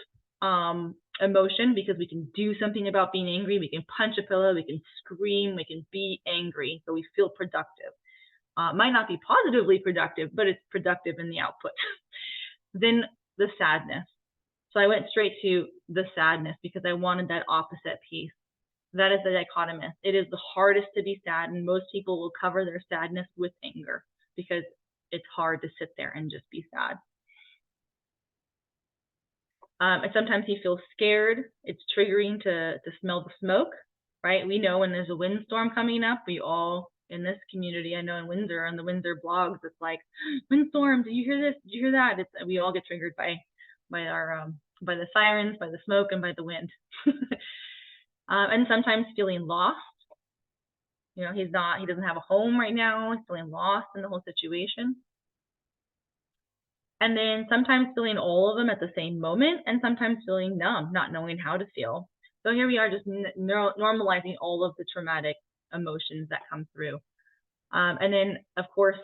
emotion because we can do something about being angry. We can punch a pillow, we can scream, we can be angry. So we feel productive. Might not be positively productive, but it's productive in the output. Then the sadness. So I went straight to the sadness because I wanted that opposite piece. That is the dichotomous. It is the hardest to be sad, and most people will cover their sadness with anger because it's hard to sit there and just be sad. And sometimes he feels scared. It's triggering to smell the smoke, right? We know when there's a windstorm coming up, we all in this community, I know in Windsor, on the Windsor blogs, it's like, windstorm, did you hear this? Did you hear that? We all get triggered by the sirens, by the smoke, and by the wind. And sometimes feeling lost. He doesn't have a home right now. He's feeling lost in the whole situation. And then sometimes feeling all of them at the same moment, and sometimes feeling numb, not knowing how to feel. So here we are, just normalizing all of the traumatic emotions that come through. And then, of course,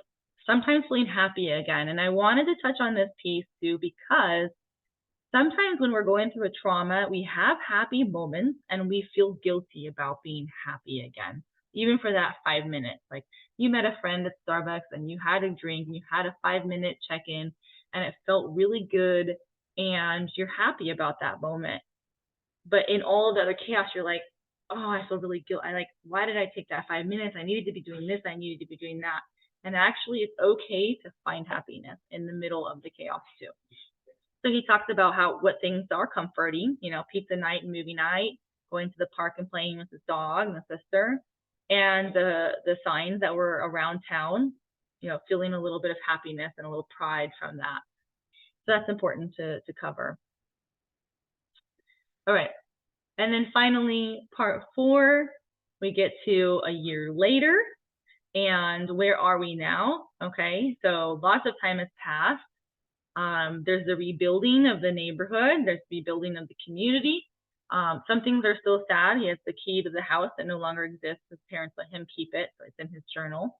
sometimes feeling happy again. And I wanted to touch on this piece too, because sometimes when we're going through a trauma, we have happy moments and we feel guilty about being happy again, even for that 5 minutes. Like, you met a friend at Starbucks and you had a drink and you had a 5-minute check-in and it felt really good and you're happy about that moment. But in all of the other chaos, you're like, oh, I feel really guilty. Why did I take that 5 minutes? I needed to be doing this. I needed to be doing that. And actually, it's okay to find happiness in the middle of the chaos too. So he talks about what things are comforting, pizza night and movie night, going to the park and playing with his dog and the sister, and the signs that were around town, feeling a little bit of happiness and a little pride from that. So that's important to cover. All right. And then finally, part 4, we get to a year later. And where are we now? Okay, so lots of time has passed. There's the rebuilding of the neighborhood. There's the rebuilding of the community. Some things are still sad. He has the key to the house that no longer exists. His parents let him keep it, so it's in his journal.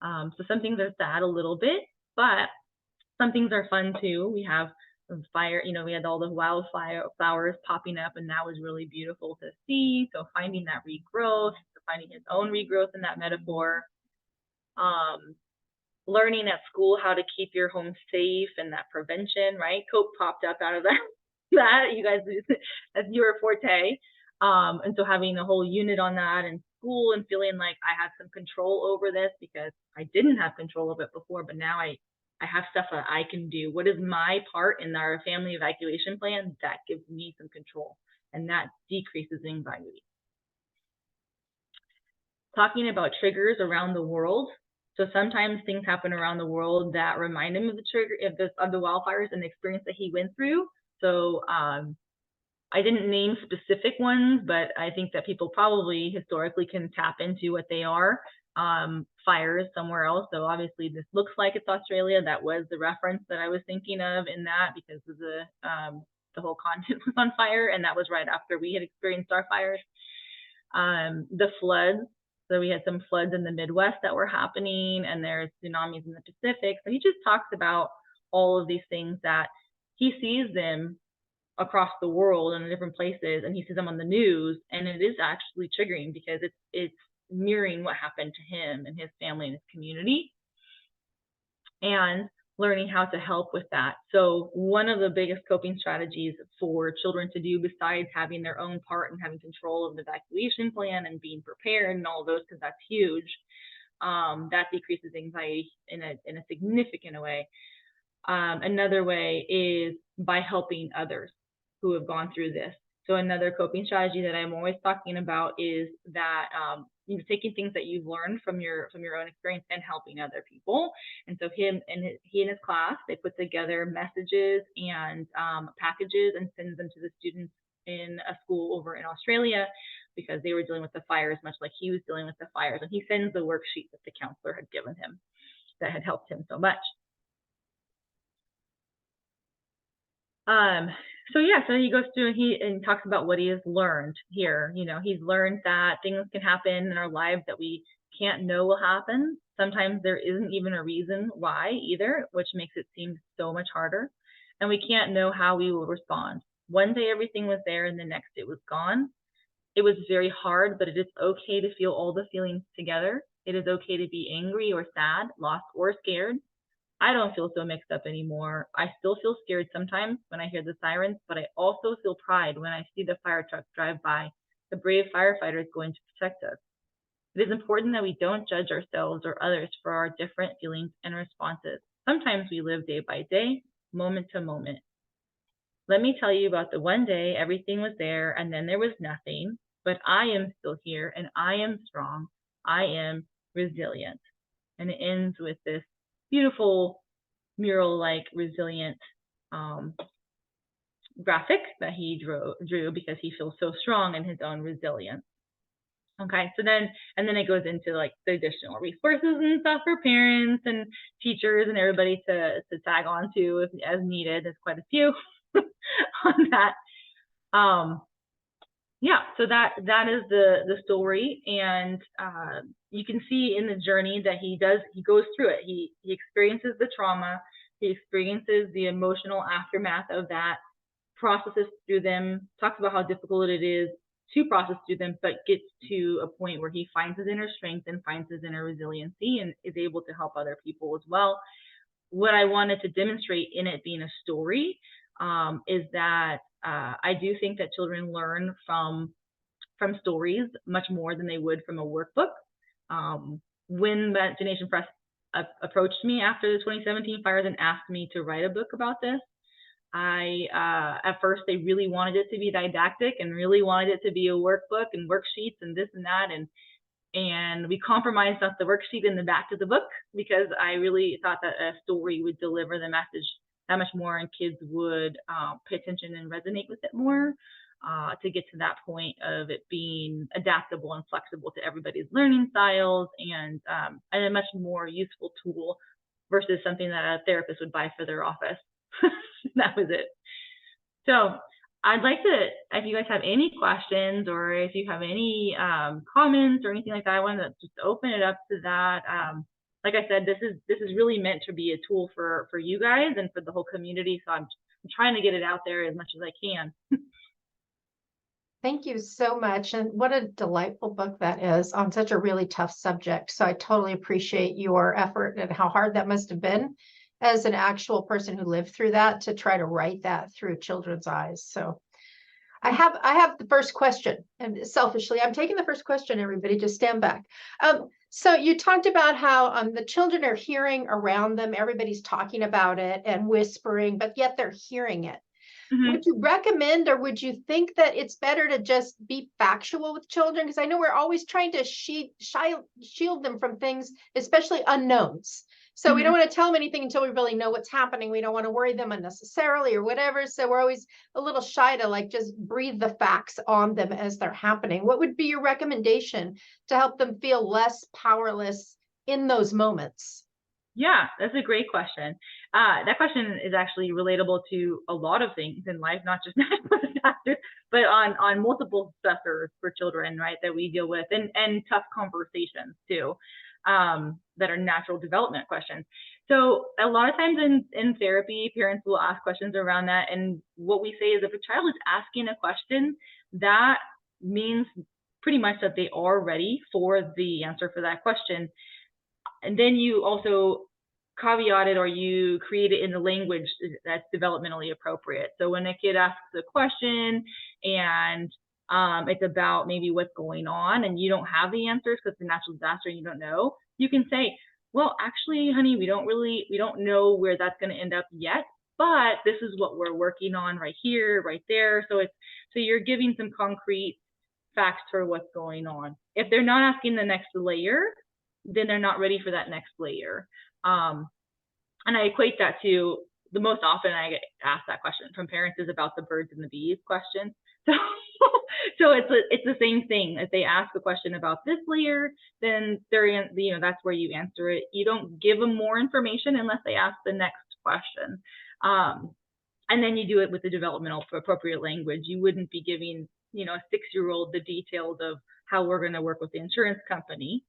So some things are sad a little bit, but some things are fun too. We have fire, we had all the wildflowers popping up, and that was really beautiful to see. So finding that regrowth, finding his own regrowth in that metaphor. Learning at school how to keep your home safe and that prevention, right? Coke popped up out of that. You guys, that's your forte. And so having a whole unit on that in school and feeling like I had some control over this because I didn't have control of it before, but now I have stuff that I can do. What is my part in our family evacuation plan? That gives me some control, and that decreases anxiety. Talking about triggers around the world. So sometimes things happen around the world that remind him of the trigger of the wildfires and the experience that he went through. So I didn't name specific ones, but I think that people probably historically can tap into what they are. Fires somewhere else. So obviously this looks like it's Australia. That was the reference that I was thinking of in that, because of the whole continent was on fire, and that was right after we had experienced our fires. The floods. So we had some floods in the Midwest that were happening, and there's tsunamis in the Pacific. So he just talks about all of these things that he sees them across the world and in different places, and he sees them on the news, and it is actually triggering because it's mirroring what happened to him and his family and his community, and learning how to help with that. So one of the biggest coping strategies for children to do, besides having their own part and having control of the evacuation plan and being prepared and all those, because that's huge, that decreases anxiety in a significant way. Another way is by helping others who have gone through this. So another coping strategy that I'm always talking about is that taking things that you've learned from your own experience and helping other people. And so he and his class, they put together messages and packages and sends them to the students in a school over in Australia, because they were dealing with the fires much like he was dealing with the fires. And he sends the worksheet that the counselor had given him that had helped him so much. So he goes through and talks about what he has learned here. He's learned that things can happen in our lives that we can't know will happen. Sometimes there isn't even a reason why either, which makes it seem so much harder. And we can't know how we will respond. One day everything was there and the next it was gone. It was very hard, but it is okay to feel all the feelings together. It is okay to be angry or sad, lost or scared. I don't feel so mixed up anymore. I still feel scared sometimes when I hear the sirens, but I also feel pride when I see the fire trucks drive by, the brave firefighters going to protect us. It is important that we don't judge ourselves or others for our different feelings and responses. Sometimes we live day by day, moment to moment. Let me tell you about the one day everything was there and then there was nothing, but I am still here and I am strong. I am resilient. And it ends with this beautiful mural-like resilient graphic that he drew because he feels so strong in his own resilience. Okay, so then it goes into like the additional resources and stuff for parents and teachers and everybody to tag on to as needed. There's quite a few on that. So that is the story, and you can see in the journey that he goes through it. He experiences the trauma, he experiences the emotional aftermath of that, processes through them, talks about how difficult it is to process through them, but gets to a point where he finds his inner strength and finds his inner resiliency and is able to help other people as well. What I wanted to demonstrate in it being a story is that I do think that children learn from stories much more than they would from a workbook. When Imagination Press approached me after the 2017 fires and asked me to write a book about this, at first they really wanted it to be didactic and really wanted it to be a workbook and worksheets and this and that, and we compromised on the worksheet in the back of the book because I really thought that a story would deliver the message that much more and kids would pay attention and resonate with it more, to get to that point of it being adaptable and flexible to everybody's learning styles, and a much more useful tool versus something that a therapist would buy for their office. That was it. So I'd like to, if you guys have any questions or if you have any comments or anything like that, I want to just open it up to that. Like I said, this is really meant to be a tool for you guys and for the whole community. So I'm trying to get it out there as much as I can. Thank you so much. And what a delightful book that is on such a really tough subject. So I totally appreciate your effort and how hard that must have been as an actual person who lived through that to try to write that through children's eyes. So I have the first question, and selfishly, I'm taking the first question, everybody, just stand back. So you talked about how the children are hearing around them, everybody's talking about it and whispering, but yet they're hearing it. Mm-hmm. Would you recommend, or would you think that it's better to just be factual with children? Because I know we're always trying to shield them from things, especially unknowns. So we don't want to tell them anything until we really know what's happening. We don't want to worry them unnecessarily or whatever. So we're always a little shy to like just breathe the facts on them as they're happening. What would be your recommendation to help them feel less powerless in those moments? Yeah, that's a great question. That question is actually relatable to a lot of things in life, not just disasters, but on multiple stressors for children, right, that we deal with, and tough conversations too, that are natural development questions. So a lot of times in therapy, parents will ask questions around that. And what we say is if a child is asking a question, that means pretty much that they are ready for the answer for that question. And then you also caveat it, or you create it in the language that's developmentally appropriate. So when a kid asks a question and it's about maybe what's going on and you don't have the answers because it's a natural disaster and you don't know, you can say, well, actually, honey, we don't know where that's going to end up yet, but this is what we're working on right here, right there. So you're giving some concrete facts for what's going on. If they're not asking the next layer, then they're not ready for that next layer. And I equate that to the most often I get asked that question from parents is about the birds and the bees question. So it's the same thing. If they ask a question about this layer, then that's where you answer it. You don't give them more information unless they ask the next question. And then you do it with the developmental appropriate language. You wouldn't be giving, a 6-year-old the details of how we're going to work with the insurance company,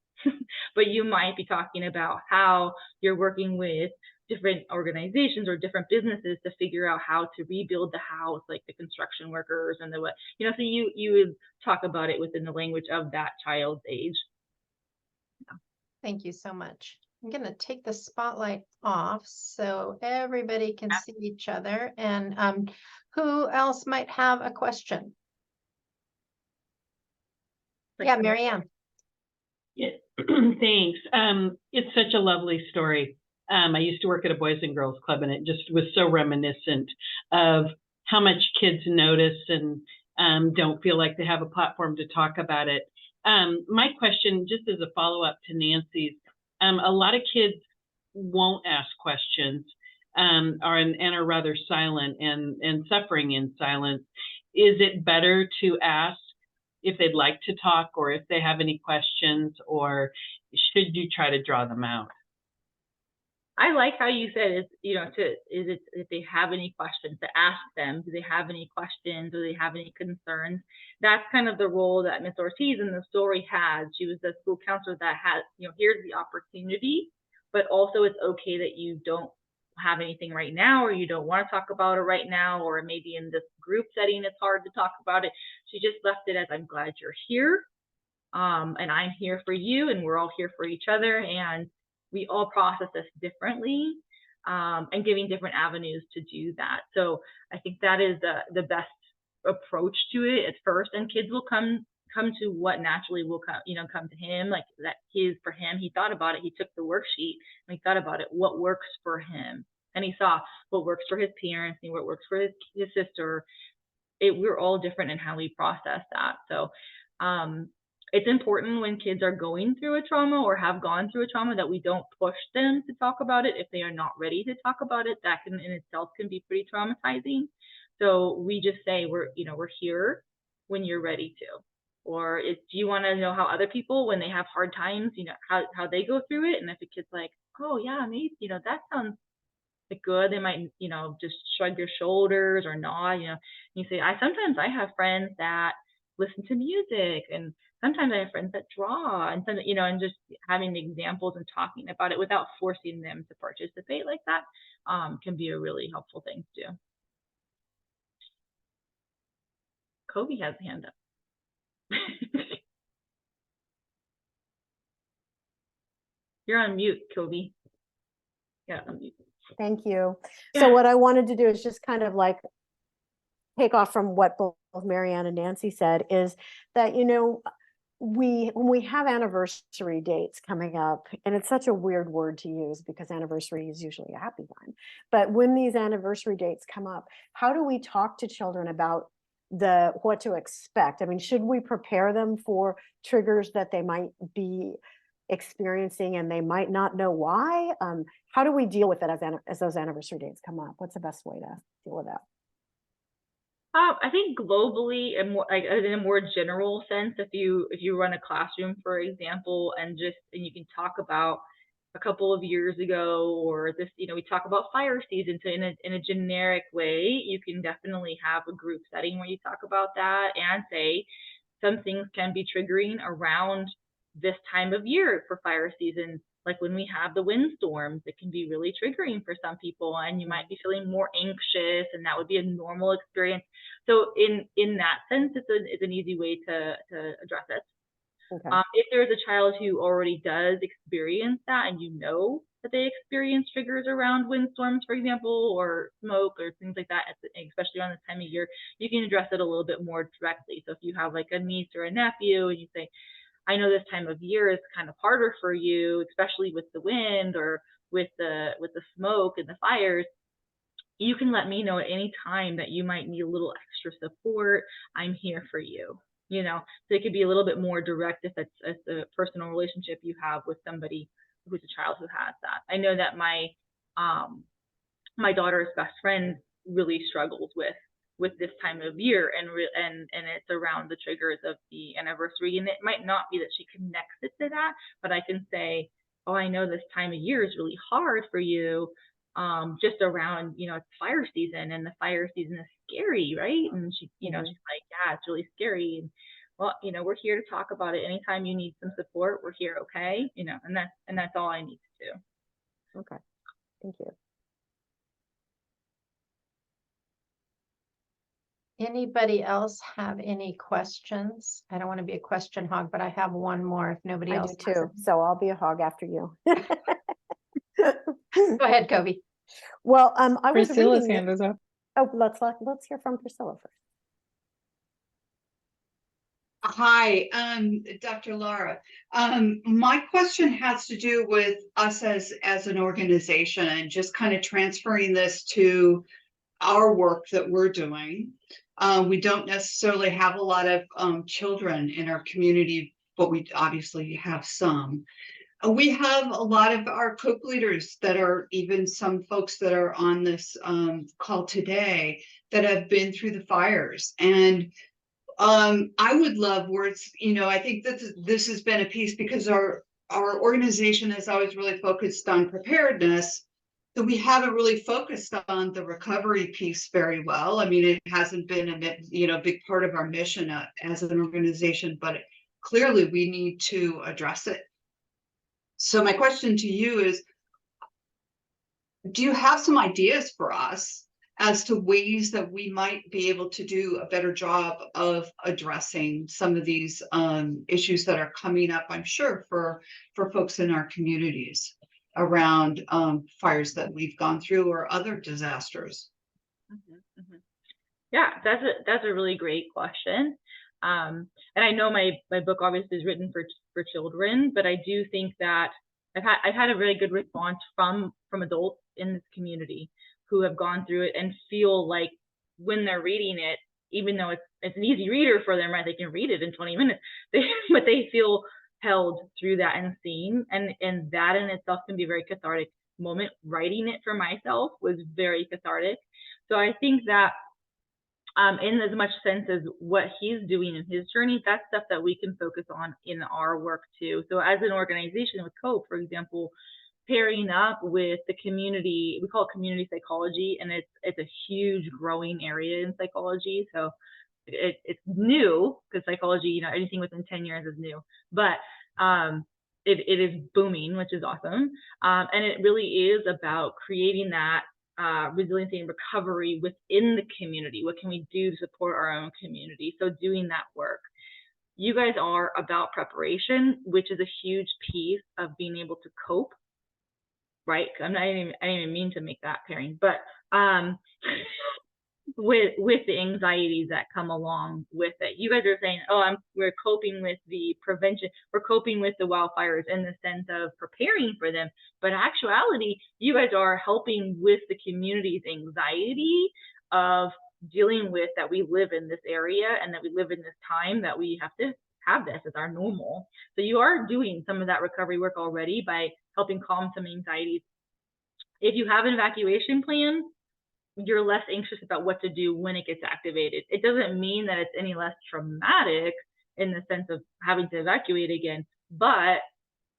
but you might be talking about how you're working with different organizations or different businesses to figure out how to rebuild the house, like the construction workers and so you would talk about it within the language of that child's age. Thank you so much. I'm going to take the spotlight off so everybody can see each other. And who else might have a question? Yeah, Marianne. Yeah, thanks. It's such a lovely story. I used to work at a Boys and Girls Club, and it just was so reminiscent of how much kids notice and don't feel like they have a platform to talk about it. My question, just as a follow-up to Nancy's, a lot of kids won't ask questions and are rather silent and suffering in silence. Is it better to ask if they'd like to talk or if they have any questions, or should you try to draw them out? I like how you said if they have any questions, to ask them. Do they have any questions? Do they have any concerns? That's kind of the role that Miss Ortiz in the story had. She was the school counselor that had, here's the opportunity, but also it's okay that you don't have anything right now, or you don't want to talk about it right now, or maybe in this group setting it's hard to talk about it. She just left it as, I'm glad you're here, and I'm here for you, and we're all here for each other, and we all process this differently, and giving different avenues to do that. So I think that is the best approach to it at first, and kids will come to what naturally will come to him, like that for him, he thought about it, he took the worksheet and he thought about it, what works for him, and he saw what works for his parents and what works for his sister. We're all different in how we process that. So it's important when kids are going through a trauma or have gone through a trauma that we don't push them to talk about it if they are not ready to talk about it. That in itself can be pretty traumatizing. So we just say we're here when you're ready to. Or do you want to know how other people, when they have hard times, how they go through it? And if a kid's like, oh yeah, maybe, that sounds like good, they might, just shrug their shoulders or nod, you say, sometimes I have friends that listen to music, and sometimes I have friends that draw, and and just having examples and talking about it without forcing them to participate like that can be a really helpful thing to do. Kobe has a hand up. You're on mute, Kobe. Yeah, unmute. Thank you. So what I wanted to do is just kind of like take off from what both Marianne and Nancy said, is that, when we have anniversary dates coming up, and it's such a weird word to use because anniversary is usually a happy time, but when these anniversary dates come up, how do we talk to children about what to expect? I mean, should we prepare them for triggers that they might be experiencing and they might not know why? How do we deal with it as those anniversary dates come up? What's the best way to deal with that? I think globally, and in a more general sense, if you run a classroom, for example, and you can talk about a couple of years ago, or this, we talk about fire season, so in a generic way, you can definitely have a group setting where you talk about that and say some things can be triggering around this time of year for fire season. Like when we have the windstorms, it can be really triggering for some people, and you might be feeling more anxious, and that would be a normal experience. So in that sense, it's an easy way to address it. Okay. If there's a child who already does experience that, and that they experience triggers around windstorms, for example, or smoke or things like that, especially around this time of year, you can address it a little bit more directly. So if you have like a niece or a nephew, and you say, I know this time of year is kind of harder for you, especially with the wind or with the smoke and the fires, you can let me know at any time that you might need a little extra support. I'm here for you. So it could be a little bit more direct if it's a personal relationship you have with somebody who's a child who has that. I know that my daughter's best friend really struggles with this time of year, and it's around the triggers of the anniversary. And it might not be that she connects it to that, but I can say, oh, I know this time of year is really hard for you, just around, it's fire season, and the fire season is scary, right? And she, she's like, yeah, it's really scary. And well, we're here to talk about it. Anytime you need some support, we're here. Okay. And that's all I need to do. Okay. Thank you. Anybody else have any questions? I don't want to be a question hog, but I have one more if nobody else. I do too. So I'll be a hog after you. Go ahead, Kobe. Well, I was Priscilla's reading hand is up. Oh, let's hear from Priscilla first. Hi, Dr. Lara. My question has to do with us as an organization, and just kind of transferring this to our work that we're doing. We don't necessarily have a lot of children in our community, but we obviously have some. We have a lot of our COPE leaders that are, even some folks that are on this call today, that have been through the fires. And I would love words, I think that this has been a piece, because our organization is always really focused on preparedness, that we haven't really focused on the recovery piece very well. I mean, it hasn't been a big part of our mission as an organization, but clearly we need to address it. So my question to you is, do you have some ideas for us as to ways that we might be able to do a better job of addressing some of these issues that are coming up, I'm sure, for folks in our communities around fires that we've gone through or other disasters? Yeah, that's a really great question. And I know my book obviously is written for children, but I do think that I've had a really good response from adults in this community who have gone through it and feel like when they're reading it, even though it's an easy reader for them, right? They can read it in 20 minutes, but they feel held through that and seen, and that in itself can be a very cathartic moment. Writing it for myself was very cathartic. So I think that in as much sense as what he's doing in his journey, that's stuff that we can focus on in our work too. So as an organization with COPE, for example, pairing up with the community, we call it community psychology, and it's a huge growing area in psychology. So it's new, because psychology, you know, anything within 10 years is new, but it is booming, which is awesome. And it really is about creating that resiliency and recovery within the community. What can we do to support our own community? So doing that work. You guys are about preparation, which is a huge piece of being able to cope, right? I didn't even mean to make that pairing, but with the anxieties that come along with it. You guys are saying, oh, we're coping with the prevention, we're coping with the wildfires in the sense of preparing for them. But actuality, you guys are helping with the community's anxiety of dealing with that we live in this area and that we live in this time that we have to have this as our normal. So you are doing some of that recovery work already by helping calm some anxieties. If you have an evacuation plan, you're less anxious about what to do when it gets activated. It doesn't mean that it's any less traumatic in the sense of having to evacuate again, but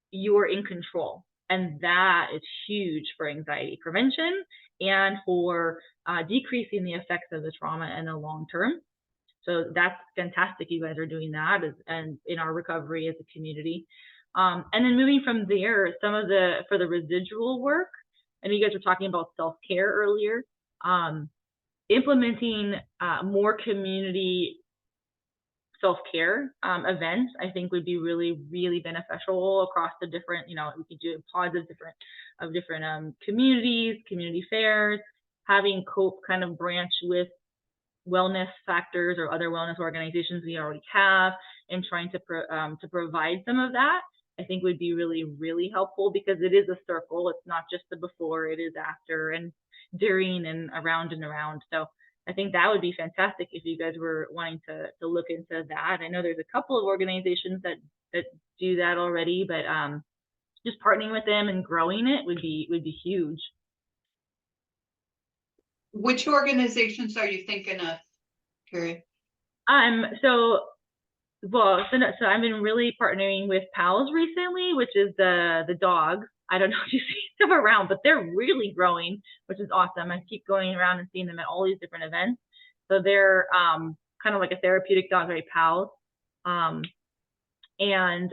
you're in control. And that is huge for anxiety prevention and for decreasing the effects of the trauma in the long term. So that's fantastic. You guys are doing that and in our recovery as a community. And then moving from there, for the residual work, I know you guys were talking about self-care earlier. Implementing more community self-care events, I think would be really, really beneficial across the different, you know, we could do pods of different communities, community fairs, having COPE kind of branch with wellness factors or other wellness organizations we already have, and trying to provide some of that, I think would be really, really helpful, because it is a circle. It's not just the before, it is after and during and around and around. So I think that would be fantastic if you guys were wanting to look into that. I know there's a couple of organizations that do that already, but just partnering with them and growing it would be huge. Which organizations are you thinking of, Carrie? So I've been really partnering with PALS recently, which is the dog. I don't know if you see them around, but they're really growing, which is awesome. I keep going around and seeing them at all these different events. So they're kind of like a therapeutic dog, right? PALS. And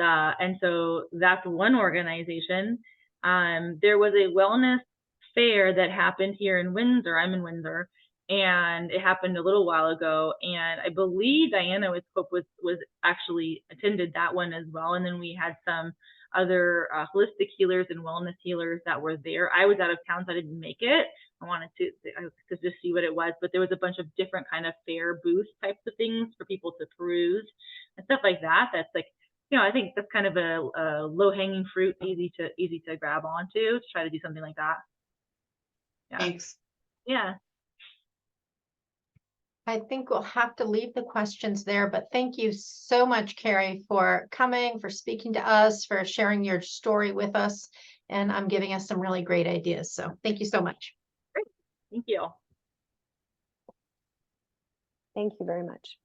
so that's one organization. There was a wellness fair that happened here in Windsor. I'm in Windsor, and it happened a little while ago. And I believe Diana with COPE was actually attended that one as well. And then we had some other holistic healers and wellness healers that were there. I was out of town, so I didn't make it. I wanted to just see what it was, but there was a bunch of different kind of fair booth types of things for people to peruse and stuff like that. That's like, you know, I think that's kind of a low-hanging fruit, easy to grab onto, to try to do something like that. Yeah. Thanks. Yeah. I think we'll have to leave the questions there, but thank you so much, Carrie, for coming, for speaking to us, for sharing your story with us, and giving us some really great ideas. So thank you so much. Great. Thank you. Thank you very much.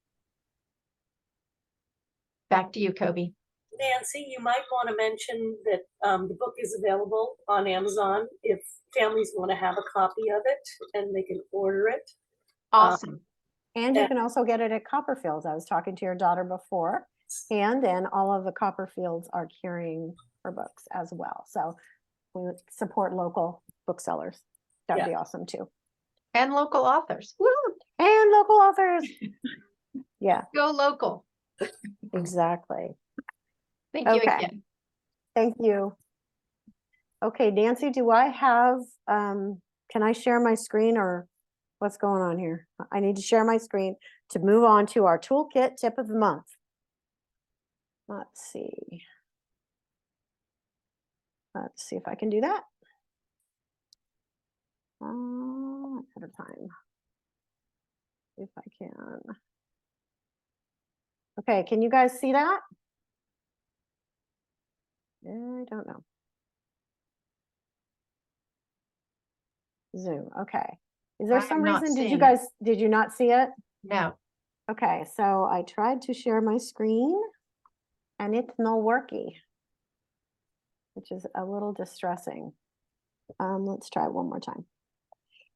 Back to you, Kobe. Nancy, you might want to mention that the book is available on Amazon if families want to have a copy of it, and they can order it. Awesome. And you can also get it at Copperfields. I was talking to your daughter before, and then all of the Copperfields are carrying her books as well. So we support local booksellers. That'd be awesome too. And local authors. Woo! And local authors. Yeah, Go local. exactly. Thank you Okay. again. Thank you. Okay, Nancy, do I have, can I share my screen or what's going on here? I need to share my screen to move on to our toolkit tip of the month. Let's see. Let's see if I can do that. At a time. If I can. Okay, can you guys see that? I don't know. Zoom, okay. Is there I some am not reason, seeing did you not see it? No. Okay, so I tried to share my screen and it's not working, which is a little distressing. Let's try it one more time.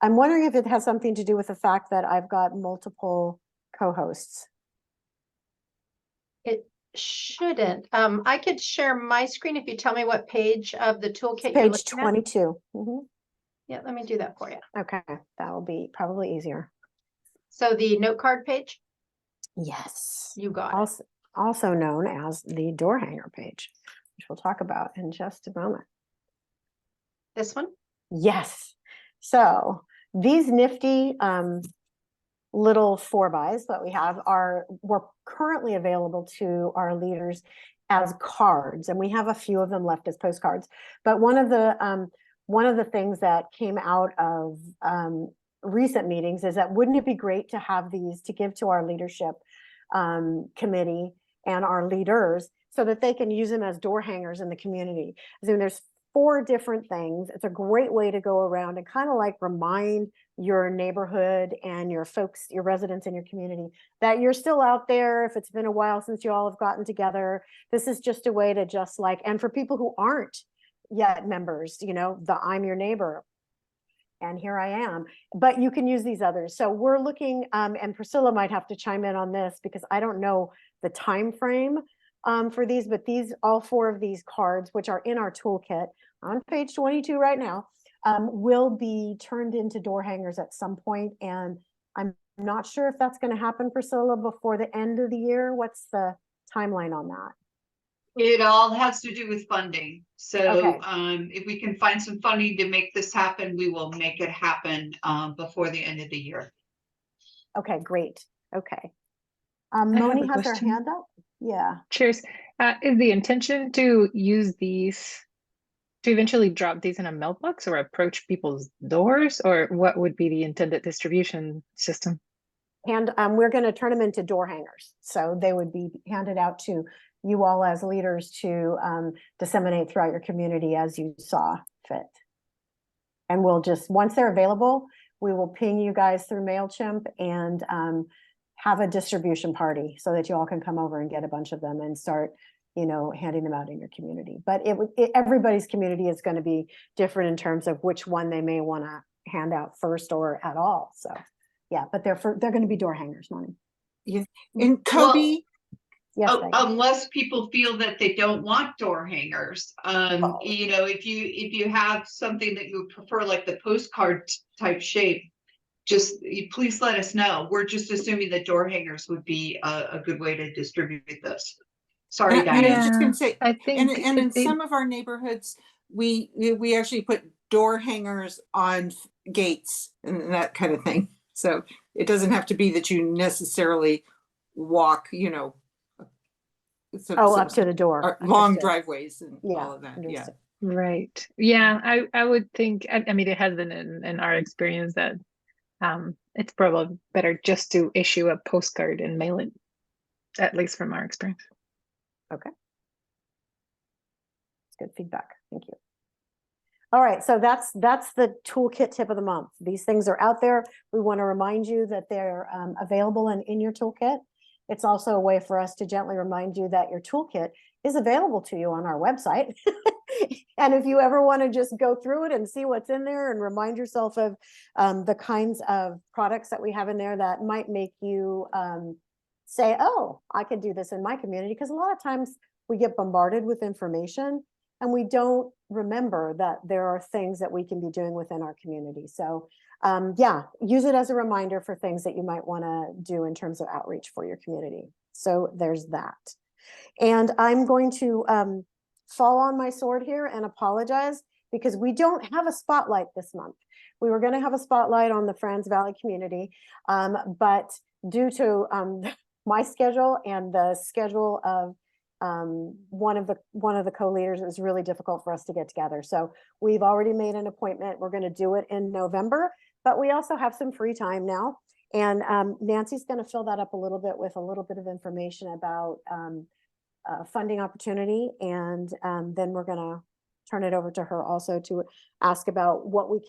I'm wondering if it has something to do with the fact that I've got multiple co-hosts. It shouldn't. I could share my screen if you tell me what page of the toolkit you're Page looking at. 22. Mhm. Yeah, let me do that for you. Okay, that will be probably easier. So the note card page, Yes. you got it. Also known as the door hanger page, which we'll talk about in just a moment. This one? Yes. So these nifty little 4x that we have were currently available to our leaders as cards, and we have a few of them left as postcards. But one of the things that came out of recent meetings is that wouldn't it be great to have these to give to our leadership committee and our leaders so that they can use them as door hangers in the community. I mean, there's 4 different things. It's a great way to go around and kind of like remind your neighborhood and your folks, your residents in your community that you're still out there. If it's been a while since you all have gotten together, this is just a way to just like, and for people who aren't yet members, you know, the I'm your neighbor. And here I am, but you can use these others. So we're looking, and Priscilla might have to chime in on this because I don't know the time frame for these, but all 4 of these cards, which are in our toolkit on page 22 right now, will be turned into door hangers at some point. And I'm not sure if that's going to happen, Priscilla, before the end of the year. What's the timeline on that? It all has to do with funding. So Okay. if we can find some funding to make this happen, we will make it happen before the end of the year. Okay, great. Okay. have Moni a has her question. hand up. Yeah. Cheers. Is the intention to use these to eventually drop these in a mailbox or approach people's doors, or what would be the intended distribution system? And we're going to turn them into door hangers. So they would be handed out to you all as leaders to disseminate throughout your community as you saw fit. And we'll just, once they're available, we will ping you guys through MailChimp and have a distribution party so that you all can come over and get a bunch of them and start, you know, handing them out in your community. But everybody's community is going to be different in terms of which one they may want to hand out first or at all. So yeah, but they're going to be door hangers, Moni. Yeah. And Kobe, Yes, unless people feel that they don't want door hangers, Oh. you know, if you have something that you prefer, like the postcard type shape, just please let us know. We're just assuming that door hangers would be a good way to distribute this. Sorry, and I Diane. was just going to say, I think and in some of our neighborhoods, we actually put door hangers on gates and that kind of thing. So it doesn't have to be that you necessarily walk, you know, up to the door. long Understood. driveways and Yeah, all of that. understood. Yeah. Right. Yeah, I would think, I mean, it has been in our experience that it's probably better just to issue a postcard and mail it, at least from our experience. Okay. That's good feedback. Thank you. All right, so that's the toolkit tip of the month. These things are out there. We want to remind you that they're available and in your toolkit. It's also a way for us to gently remind you that your toolkit is available to you on our website. And if you ever want to just go through it and see what's in there and remind yourself of the kinds of products that we have in there that might make you say, oh, I could do this in my community. Because a lot of times we get bombarded with information and we don't remember that there are things that we can be doing within our community. So yeah, use it as a reminder for things that you might want to do in terms of outreach for your community. So there's that. And I'm going to fall on my sword here and apologize because we don't have a spotlight this month. We were going to have a spotlight on the Franz Valley community, but due to my schedule and the schedule of one of the co-leaders, it was really difficult for us to get together. So we've already made an appointment. We're going to do it in November, but we also have some free time now. And Nancy's going to fill that up a little bit with a little bit of information about funding opportunity. And then we're going to turn it over to her also to ask about what we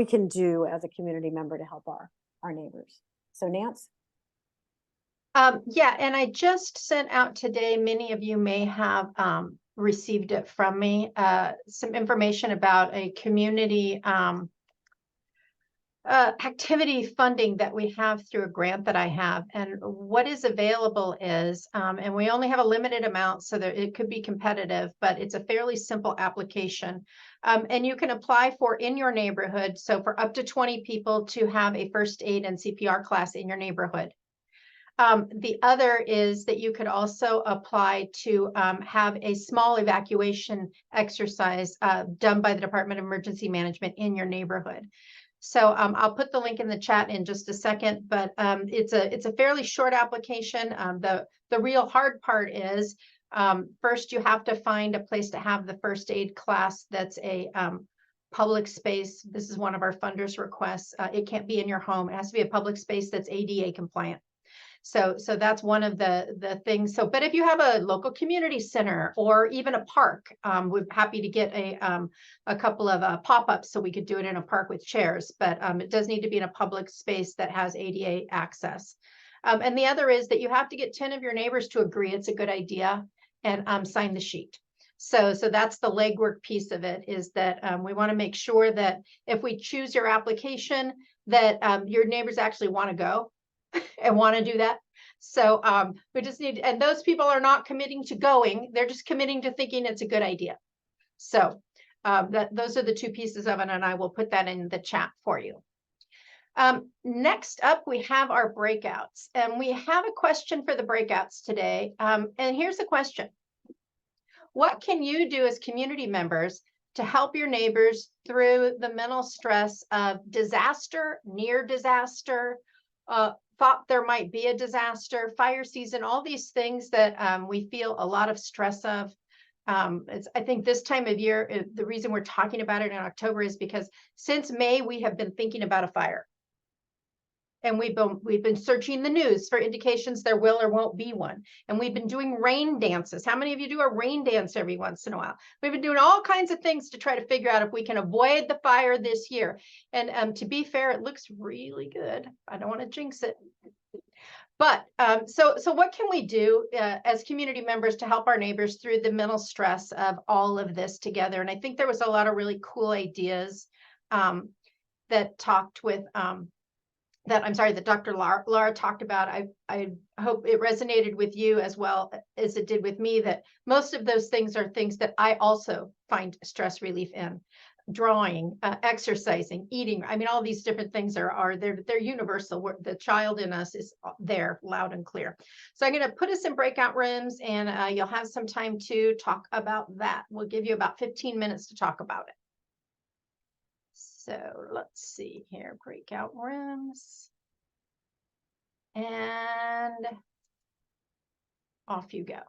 can do as a community member to help our neighbors. So Nance? Yeah, and I just sent out today, many of you may have received it from me, some information about a community activity funding that we have through a grant that I have. And what is available is, and we only have a limited amount so that it could be competitive, but it's a fairly simple application. And you can apply for in your neighborhood. So for up to 20 people to have a first aid and CPR class in your neighborhood. The other is that you could also apply to have a small evacuation exercise done by the Department of Emergency Management in your neighborhood. So I'll put the link in the chat in just a second, but it's a fairly short application. The real hard part is first you have to find a place to have the first aid class that's a public space. This is one of our funders' requests. It can't be in your home. It has to be a public space that's ADA compliant. So that's one of the things. So, but if you have a local community center or even a park, we're happy to get a couple of pop-ups so we could do it in a park with chairs, but it does need to be in a public space that has ADA access. And the other is that you have to get 10 of your neighbors to agree it's a good idea and sign the sheet. So that's the legwork piece of it, is that we want to make sure that if we choose your application, that your neighbors actually want to go and want to do that. So we just need, and those people are not committing to going, they're just committing to thinking it's a good idea. So those are the two pieces of it, and I will put that in the chat for you. Next up, we have our breakouts, and we have a question for the breakouts today. And here's the question. What can you do as community members to help your neighbors through the mental stress of disaster, near disaster, thought there might be a disaster, fire season, all these things that we feel a lot of stress of. I think this time of year, the reason we're talking about it in October is because since May, we have been thinking about a fire. And we've been searching the news for indications there will or won't be one. And we've been doing rain dances. How many of you do a rain dance every once in a while? We've been doing all kinds of things to try to figure out if we can avoid the fire this year. And to be fair, it looks really good. I don't want to jinx it. But so what can we do as community members to help our neighbors through the mental stress of all of this together? And I think there was a lot of really cool ideas that talked with that Dr. Lara talked about. I hope it resonated with you as well as it did with me, that most of those things are things that I also find stress relief in. Drawing, exercising, eating. I mean, all these different things they're universal. The child in us is there loud and clear. So I'm going to put us in breakout rooms, and you'll have some time to talk about that. We'll give you about 15 minutes to talk about it. So let's see here, breakout rooms. And off you go.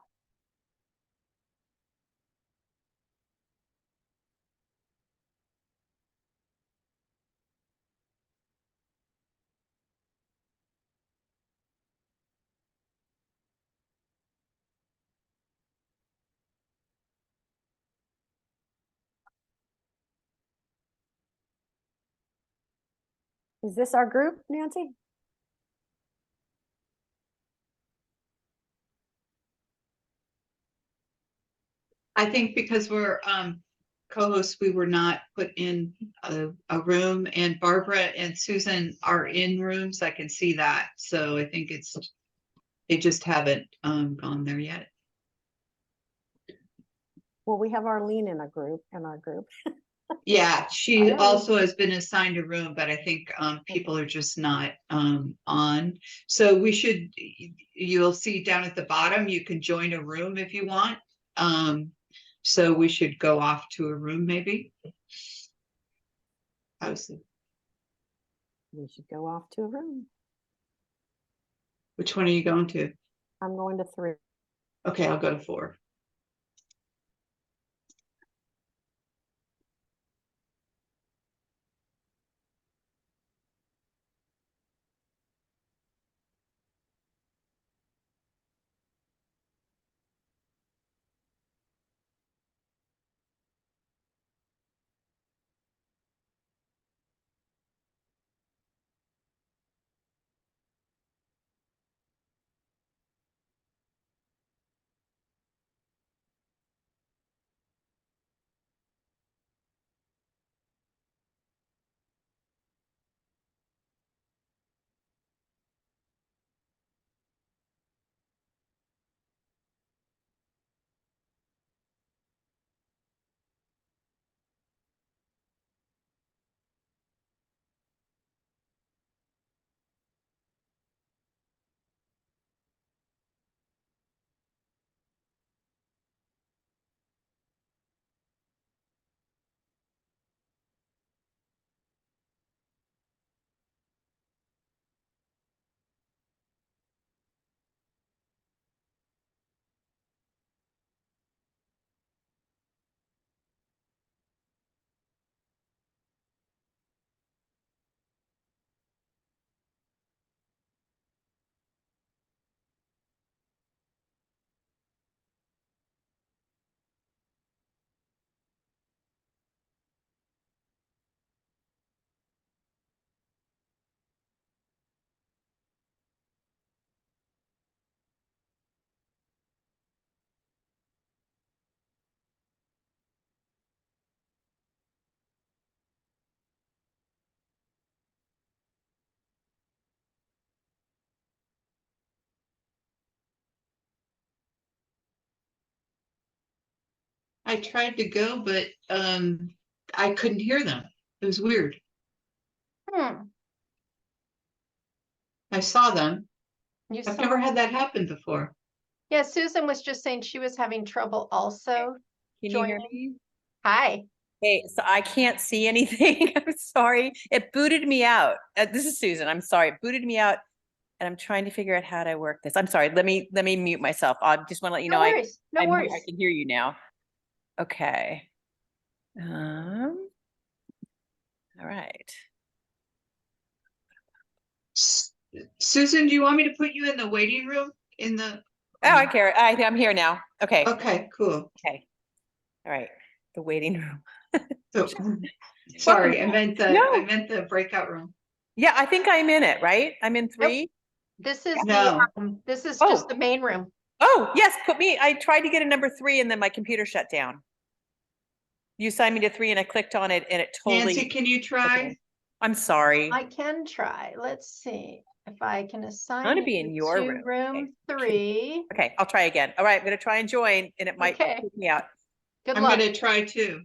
Is this our group, Nancy? I think because we're co-hosts, we were not put in a room, and Barbara and Susan are in rooms. I can see that. So I think they just haven't gone there yet. Well, we have Arlene in our group. Yeah, she Hi, also has been assigned a room, but I think people are just not on. So we should, you'll see down at the bottom, you can join a room if you want. So we should go off to a room maybe. How's it? We should go off to a room. Which one are you going to? I'm going to 3. Okay, I'll go to 4. I tried to go, but I couldn't hear them. It was weird. Hmm. I saw them. You I've saw, never had that happen before. yeah, Susan was just saying she was having trouble also Can you hear joining. me? Hi. Hey, so I can't see anything. I'm sorry. It booted me out. This is Susan. I'm sorry. It booted me out, and I'm trying to figure out how to work this. I'm sorry. Let me mute myself. I just want to let you No know worries. No worries. I can hear you now. Okay. All right. Susan, do you want me to put you in the waiting room in the? Oh, I care. I'm here now. Okay. Okay, cool. Okay. All right. The waiting room. So, sorry, Welcome. I No. meant the breakout room. Yeah, I think I'm in it, right? I'm in 3. This is No. this is Oh. just the main room. Oh, yes, I tried to get a number 3 and then my computer shut down. You assigned me to 3 and I clicked on it and it totally. Nancy, can you try? Okay. I'm sorry. I can try. Let's see if I can assign to you be in your to room. room Okay. 3. Okay, I'll try again. All right, I'm gonna try and join and it might Okay. freak me out. Good I'm luck. gonna try too.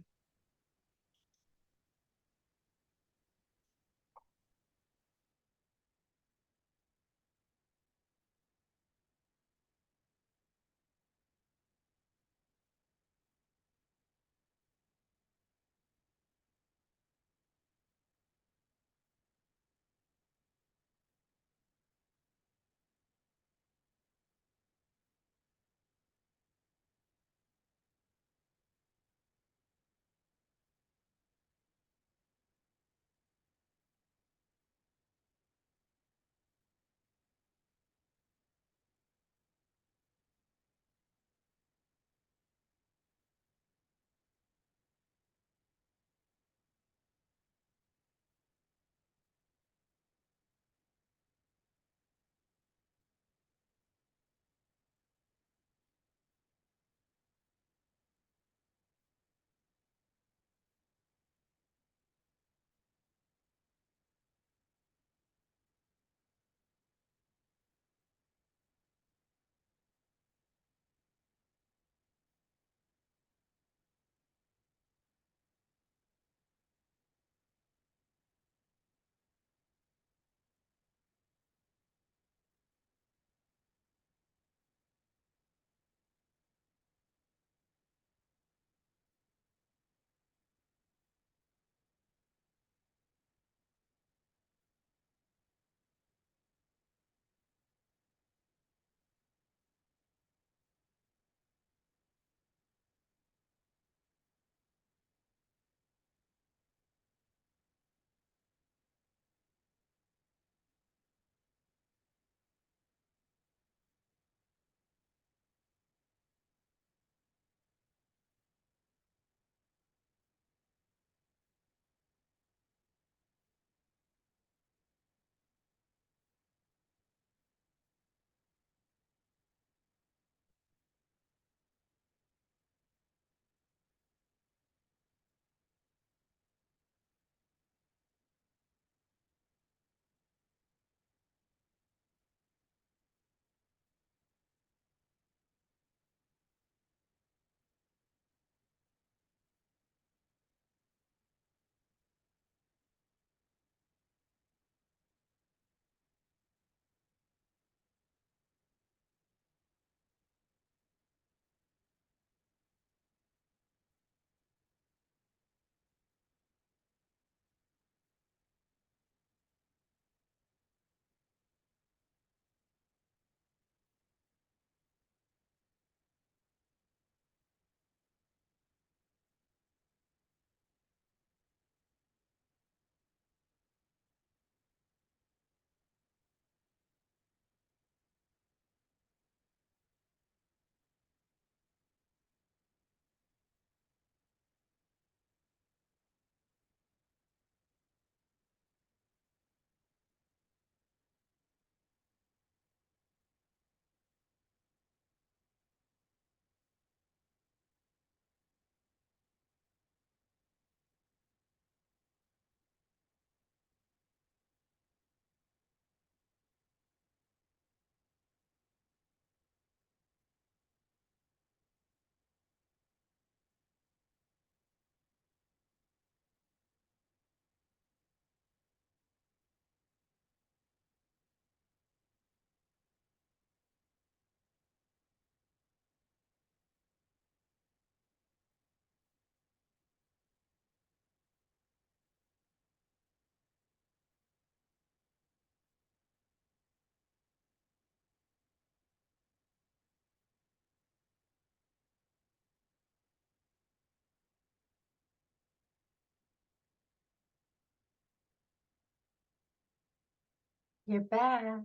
You're back.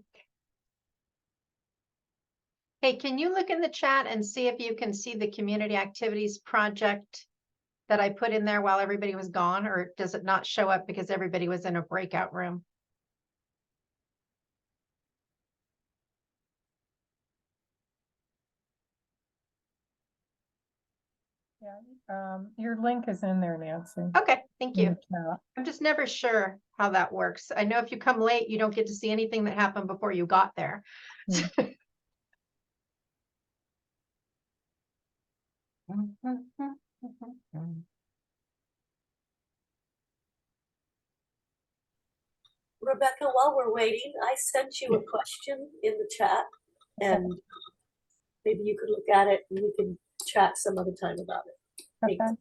Hey, can you look in the chat and see if you can see the community activities project that I put in there while everybody was gone, or does it not show up because everybody was in a breakout room? Yeah, your link is in there, Nancy. Okay, thank in you. the chat. I'm just never sure how that works. I know if you come late, you don't get to see anything that happened before you got there. Mm. Rebecca, while we're waiting, I sent you a question in the chat, and maybe you could look at it and we can chat some other time about it. Thanks. Okay.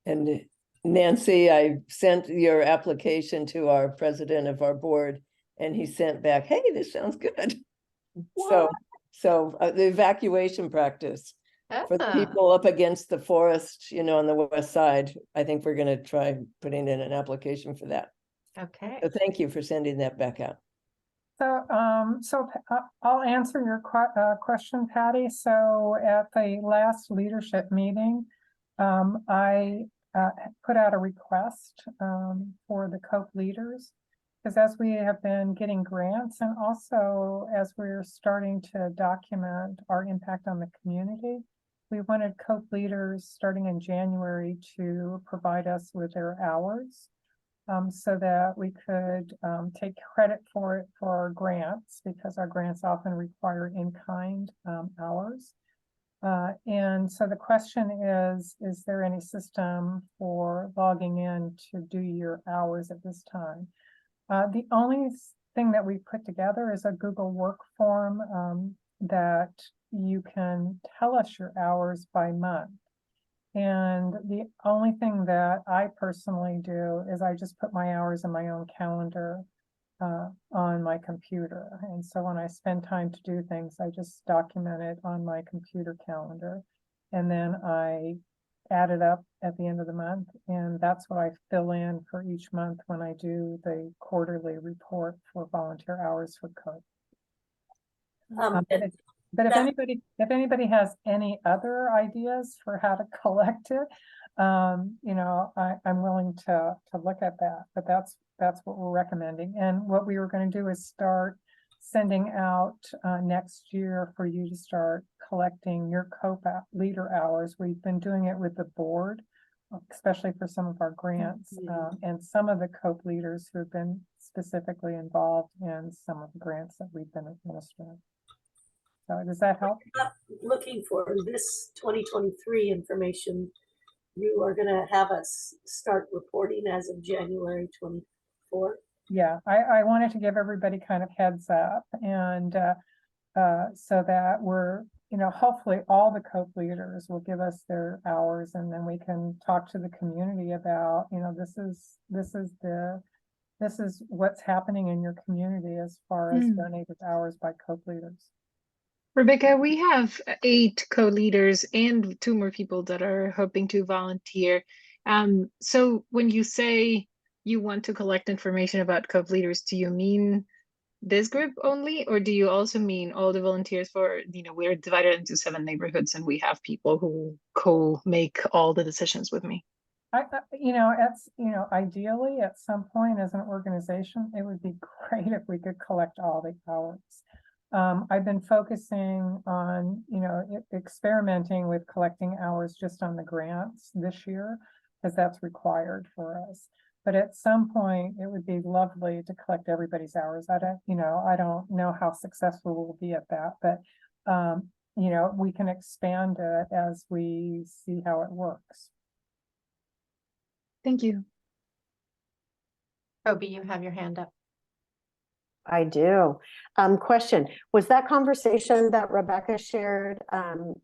And Nancy, I sent your application to our president of our board, and he sent back, hey, this sounds good. So the evacuation practice for the Ah, people up against the forest, you know, on the west side, I think we're gonna try putting in an application for that. okay. So thank you for sending that back out. So I'll answer your question, Patty. So at the last leadership meeting, I put out a request for the COPE leaders, because as we have been getting grants and also as we're starting to document our impact on the community, we wanted COPE leaders starting in January to provide us with their hours. So that we could take credit for it for our grants, because our grants often require in-kind hours. And so the question is there any system for logging in to do your hours at this time? The only thing that we put together is a Google work form that you can tell us your hours by month. And the only thing that I personally do is I just put my hours in my own calendar on my computer. And so when I spend time to do things, I just document it on my computer calendar. And then I add it up at the end of the month. And that's what I fill in for each month when I do the quarterly report for volunteer hours for COPE. But if anybody has any other ideas for how to collect it, you know, I'm willing to look at that. But that's what we're recommending. And what we were going to do is start sending out next year for you to start collecting your COPE leader hours. We've been doing it with the board, especially for some of our grants, and some of the COPE leaders who have been specifically involved in some of the grants that we've been administering. So does that help? Looking for this 2023 information, you are going to have us start reporting as of January 24. Yeah, I wanted to give everybody kind of heads up, and so that we're, you know, hopefully all the COPE leaders will give us their hours, and then we can talk to the community about, you know, this is what's happening in your community as far as donated hours by COPE leaders. Rebecca, we have 8 co-leaders and 2 more people that are hoping to volunteer. So when you say you want to collect information about COPE leaders, do you mean this group only, or do you also mean all the volunteers for, you know, we're divided into 7 neighborhoods and we have people who co-make all the decisions with me? You know, ideally at some point as an organization, it would be great if we could collect all the hours. I've been focusing on, you know, experimenting with collecting hours just on the grants this year, because that's required for us. But at some point, it would be lovely to collect everybody's hours. I don't know how successful we'll be at that, but you know, we can expand it as we see how it works. Thank you. Toby, you have your hand up. I do. Question, was that conversation that Rebecca shared,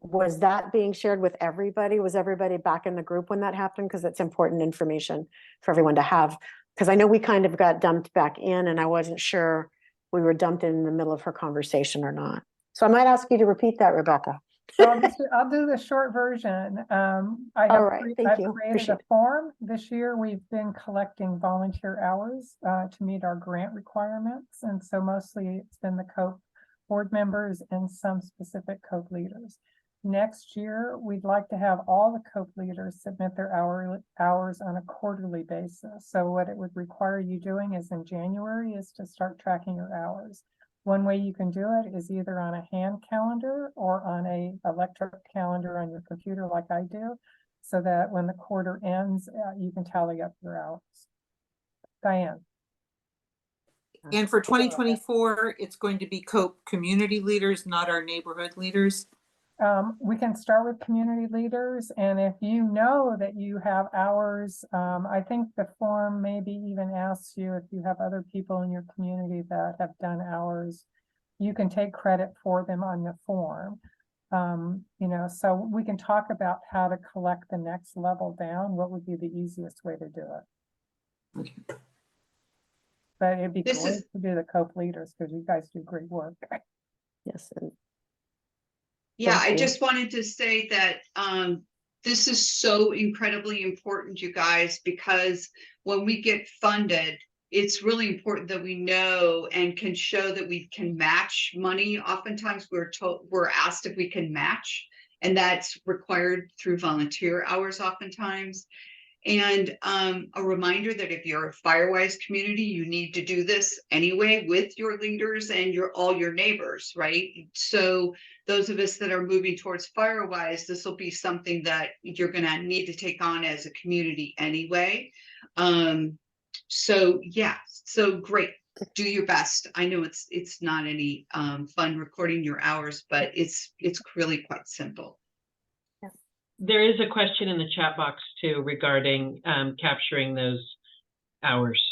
was that being shared with everybody? Was everybody back in the group when that happened? Because it's important information for everyone to have. Because I know we kind of got dumped back in, and I wasn't sure we were dumped in the middle of her conversation or not. So I might ask you to repeat that, Rebecca. So I'll do the short version. All right, thank I've you. created Appreciate a form. This year, we've been collecting volunteer hours to meet our grant requirements. And so mostly it's been the COPE board members and some specific COPE leaders. Next year, we'd like to have all the COPE leaders submit their hours on a quarterly basis. So what it would require you doing is in January is to start tracking your hours. One way you can do it is either on a hand calendar or on a electronic calendar on your computer like I do, so that when the quarter ends, you can tally up your hours. Diane. And for 2024, it's going to be COPE community leaders, not our neighborhood leaders. We can start with community leaders, and if you know that you have hours, I think the form maybe even asks you if you have other people in your community that have done hours, you can take credit for them on the form. You know, so we can talk about how to collect the next level down. What would be the easiest way to do it? Okay. But it'd be This great is- to do the COPE leaders because you guys do great work. Yes. Yeah, Thank I you. just wanted to say that this is so incredibly important, you guys, because when we get funded, it's really important that we know and can show that we can match money. Oftentimes we're asked if we can match, and that's required through volunteer hours oftentimes. And a reminder that if you're a Firewise community, you need to do this anyway with your leaders and all your neighbors, right? So those of us that are moving towards Firewise, this will be something that you're going to need to take on as a community anyway. So yeah, so great. Do your best. I know it's not any fun recording your hours, but it's really quite simple. There is a question in the chat box too regarding capturing those hours.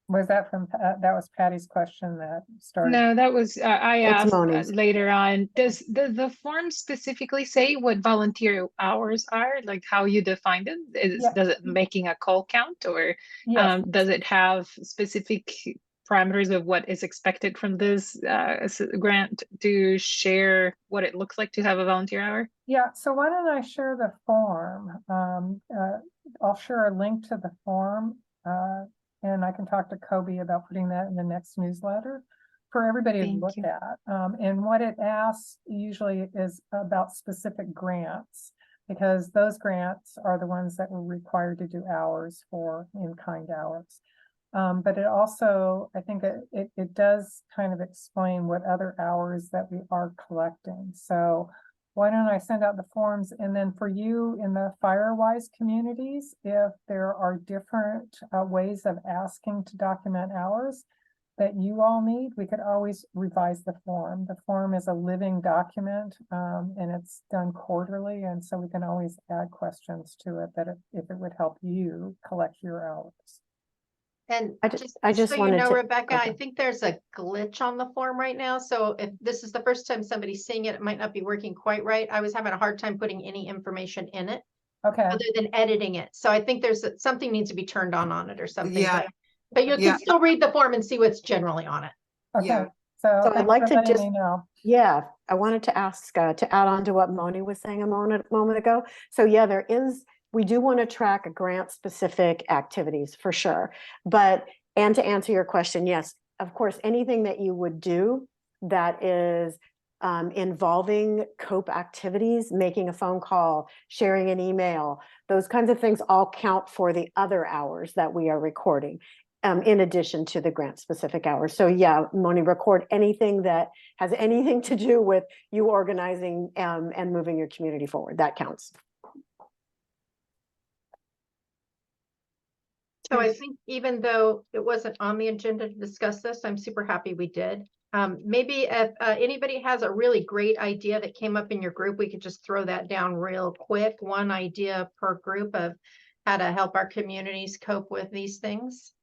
Was that from, that was Patty's question that started? No, that was, I It's asked Moni's. later on, does the form specifically say what volunteer hours are, like how you define them? Yeah. Does it making a call count, or Yes. does it have specific parameters of what is expected from this grant to share what it looks like to have a volunteer hour? Yeah, so why don't I share the form? I'll share a link to the form, and I can talk to Kobe about putting that in the next newsletter for everybody to Thank look you. at. And what it asks usually is about specific grants, because those grants are the ones that we're required to do hours for, in-kind hours. But it also, I think it does kind of explain what other hours that we are collecting. So why don't I send out the forms, and then for you in the Firewise communities, if there are different ways of asking to document hours that you all need, we could always revise the form. The form is a living document, and it's done quarterly, and so we can always add questions to it that if it would help you collect your hours. And I just so you wanted know, to- Rebecca, I okay. think there's a glitch on the form right now. So if this is the first time somebody's seeing it, it might not be working quite right. I was having a hard time putting any information in it Okay, other than editing it. So I think there's something needs to be turned on it or something. Yeah. But you Yeah. can still read the form and see what's generally on it. okay. Yeah. So So I'd thanks like for to letting just- me know. Yeah, I wanted to ask to add on to what Moni was saying a moment ago. So yeah, we do want to track grant-specific activities for sure. And to answer your question, yes, of course, anything that you would do that is involving COPE activities, making a phone call, sharing an email, those kinds of things all count for the other hours that we are recording. In addition to the grant specific hours. So yeah, Moni, record anything that has anything to do with you organizing and moving your community forward. That counts. So I think even though it wasn't on the agenda to discuss this, I'm super happy we did. Maybe if anybody has a really great idea that came up in your group, we could just throw that down real quick. One idea per group of how to help our communities cope with these things.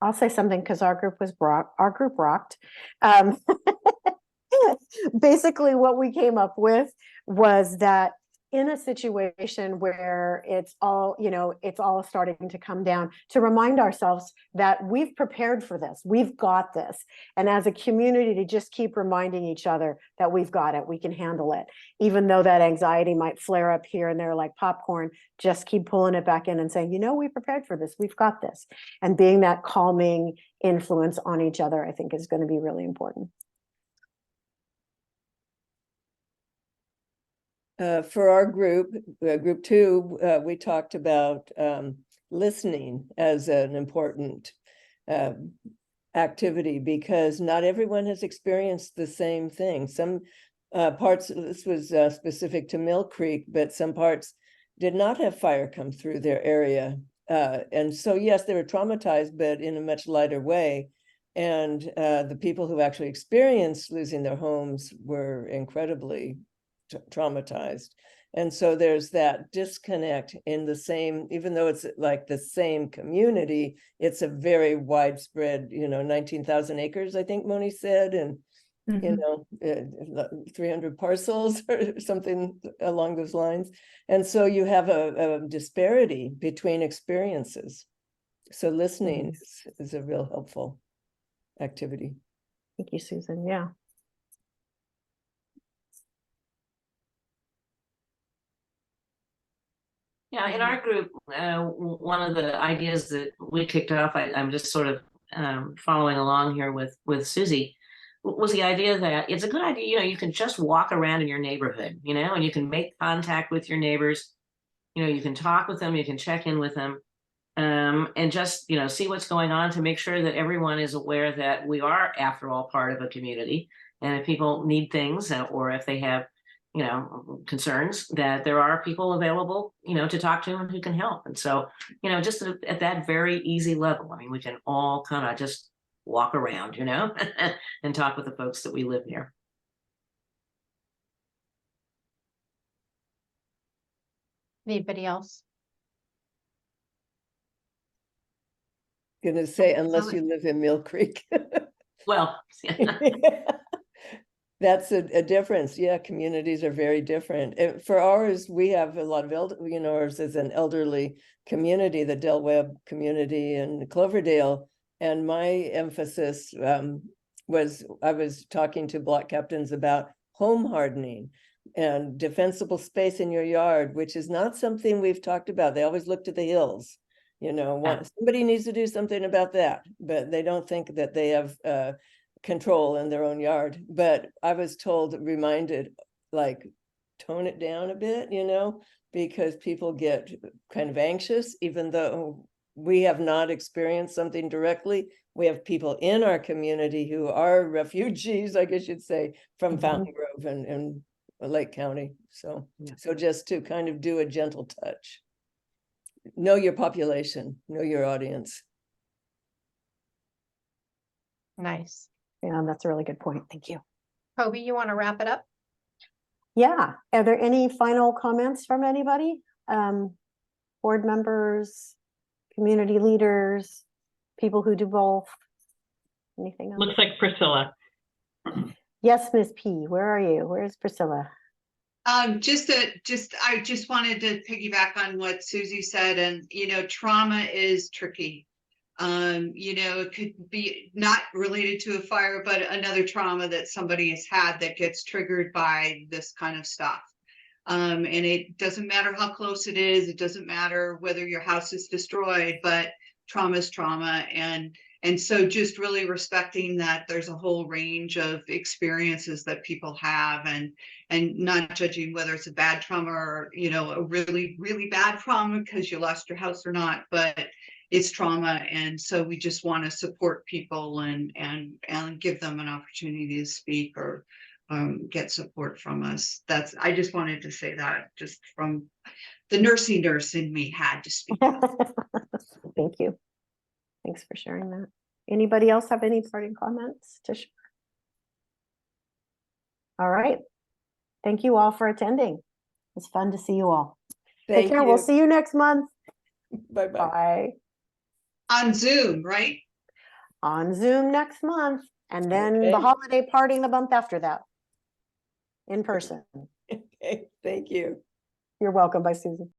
I'll say something because our group rocked. Basically what we came up with was that in a situation where it's all, you know, it's all starting to come down, to remind ourselves that we've prepared for this, we've got this. And as a community, to just keep reminding each other that we've got it, we can handle it. Even though that anxiety might flare up here and there like popcorn, just keep pulling it back in and saying, you know, we prepared for this, we've got this. And being that calming influence on each other, I think is going to be really important. For our group, group 2, we talked about listening as an important activity, because not everyone has experienced the same thing. Some parts, this was specific to Mill Creek, but some parts did not have fire come through their area. And so, yes, they were traumatized, but in a much lighter way. And the people who actually experienced losing their homes were incredibly traumatized. And so there's that disconnect in the same, even though it's like the same community, it's a very widespread, you know, 19,000 acres, I think Moni said, and, you know, 300 parcels or something along those lines. And so you have a disparity between experiences. So listening is a real helpful activity. Thank you, Susan. Yeah. Yeah, in our group, one of the ideas that we kicked off, I'm just sort of following along here with Susie, was the idea that it's a good idea, you know, you can just walk around in your neighborhood, you know, and you can make contact with your neighbors, you know, you can talk with them, you can check in with them, and just, you know, see what's going on to make sure that everyone is aware that we are, after all, part of a community. And if people need things, or if they have, you know, concerns, that there are people available, you know, to talk to and who can help. And so, you know, just at that very easy level, I mean, we can all kind of just walk around, you know, and talk with the folks that we live near. Anybody else? Gonna say, unless you live in Mill Creek. Well, That's a difference. Yeah, communities are very different. For ours, we have a lot of you know, ours is an elderly community, the Del Webb community in Cloverdale. And my emphasis was, I was talking to block captains about home hardening and defensible space in your yard, which is not something we've talked about. They always look to the hills. You know, somebody needs to do something about that, but they don't think that they have control in their own yard. But I was told, reminded, like, tone it down a bit, you know, because people get kind of anxious, even though we have not experienced something directly. We have people in our community who are refugees, I guess you'd say, from Fountain Grove and Lake County. So, so just to kind of do a gentle touch. Know your population, know your audience. Nice. Yeah, that's a really good point. Thank you. Kobe, you want to wrap it up? Yeah. Are there any final comments from anybody? Board members, community leaders, people who do both? Anything else? Looks like Priscilla. Yes, Miss P. Where are you? Where's Priscilla? I just wanted to piggyback on what Susie said, and you know, trauma is tricky. You know, it could be not related to a fire, but another trauma that somebody has had that gets triggered by this kind of stuff. And it doesn't matter how close it is, it doesn't matter whether your house is destroyed, but trauma is trauma. And so just really respecting that there's a whole range of experiences that people have, and not judging whether it's a bad trauma or, you know, a really, really bad trauma because you lost your house or not, but it's trauma. And so we just want to support people and give them an opportunity to speak or get support from us. I just wanted to say that, just from the nursing nurse in me had to speak. Thank you. Thanks for sharing that. Anybody else have any parting comments to share? All right. Thank you all for attending. It's fun to see you all. Take care. We'll see you next month. Bye-bye. Bye. On Zoom, right? On Zoom next month. And then the holiday party the month after that. In person. Okay, thank you. You're welcome. Bye, Susan.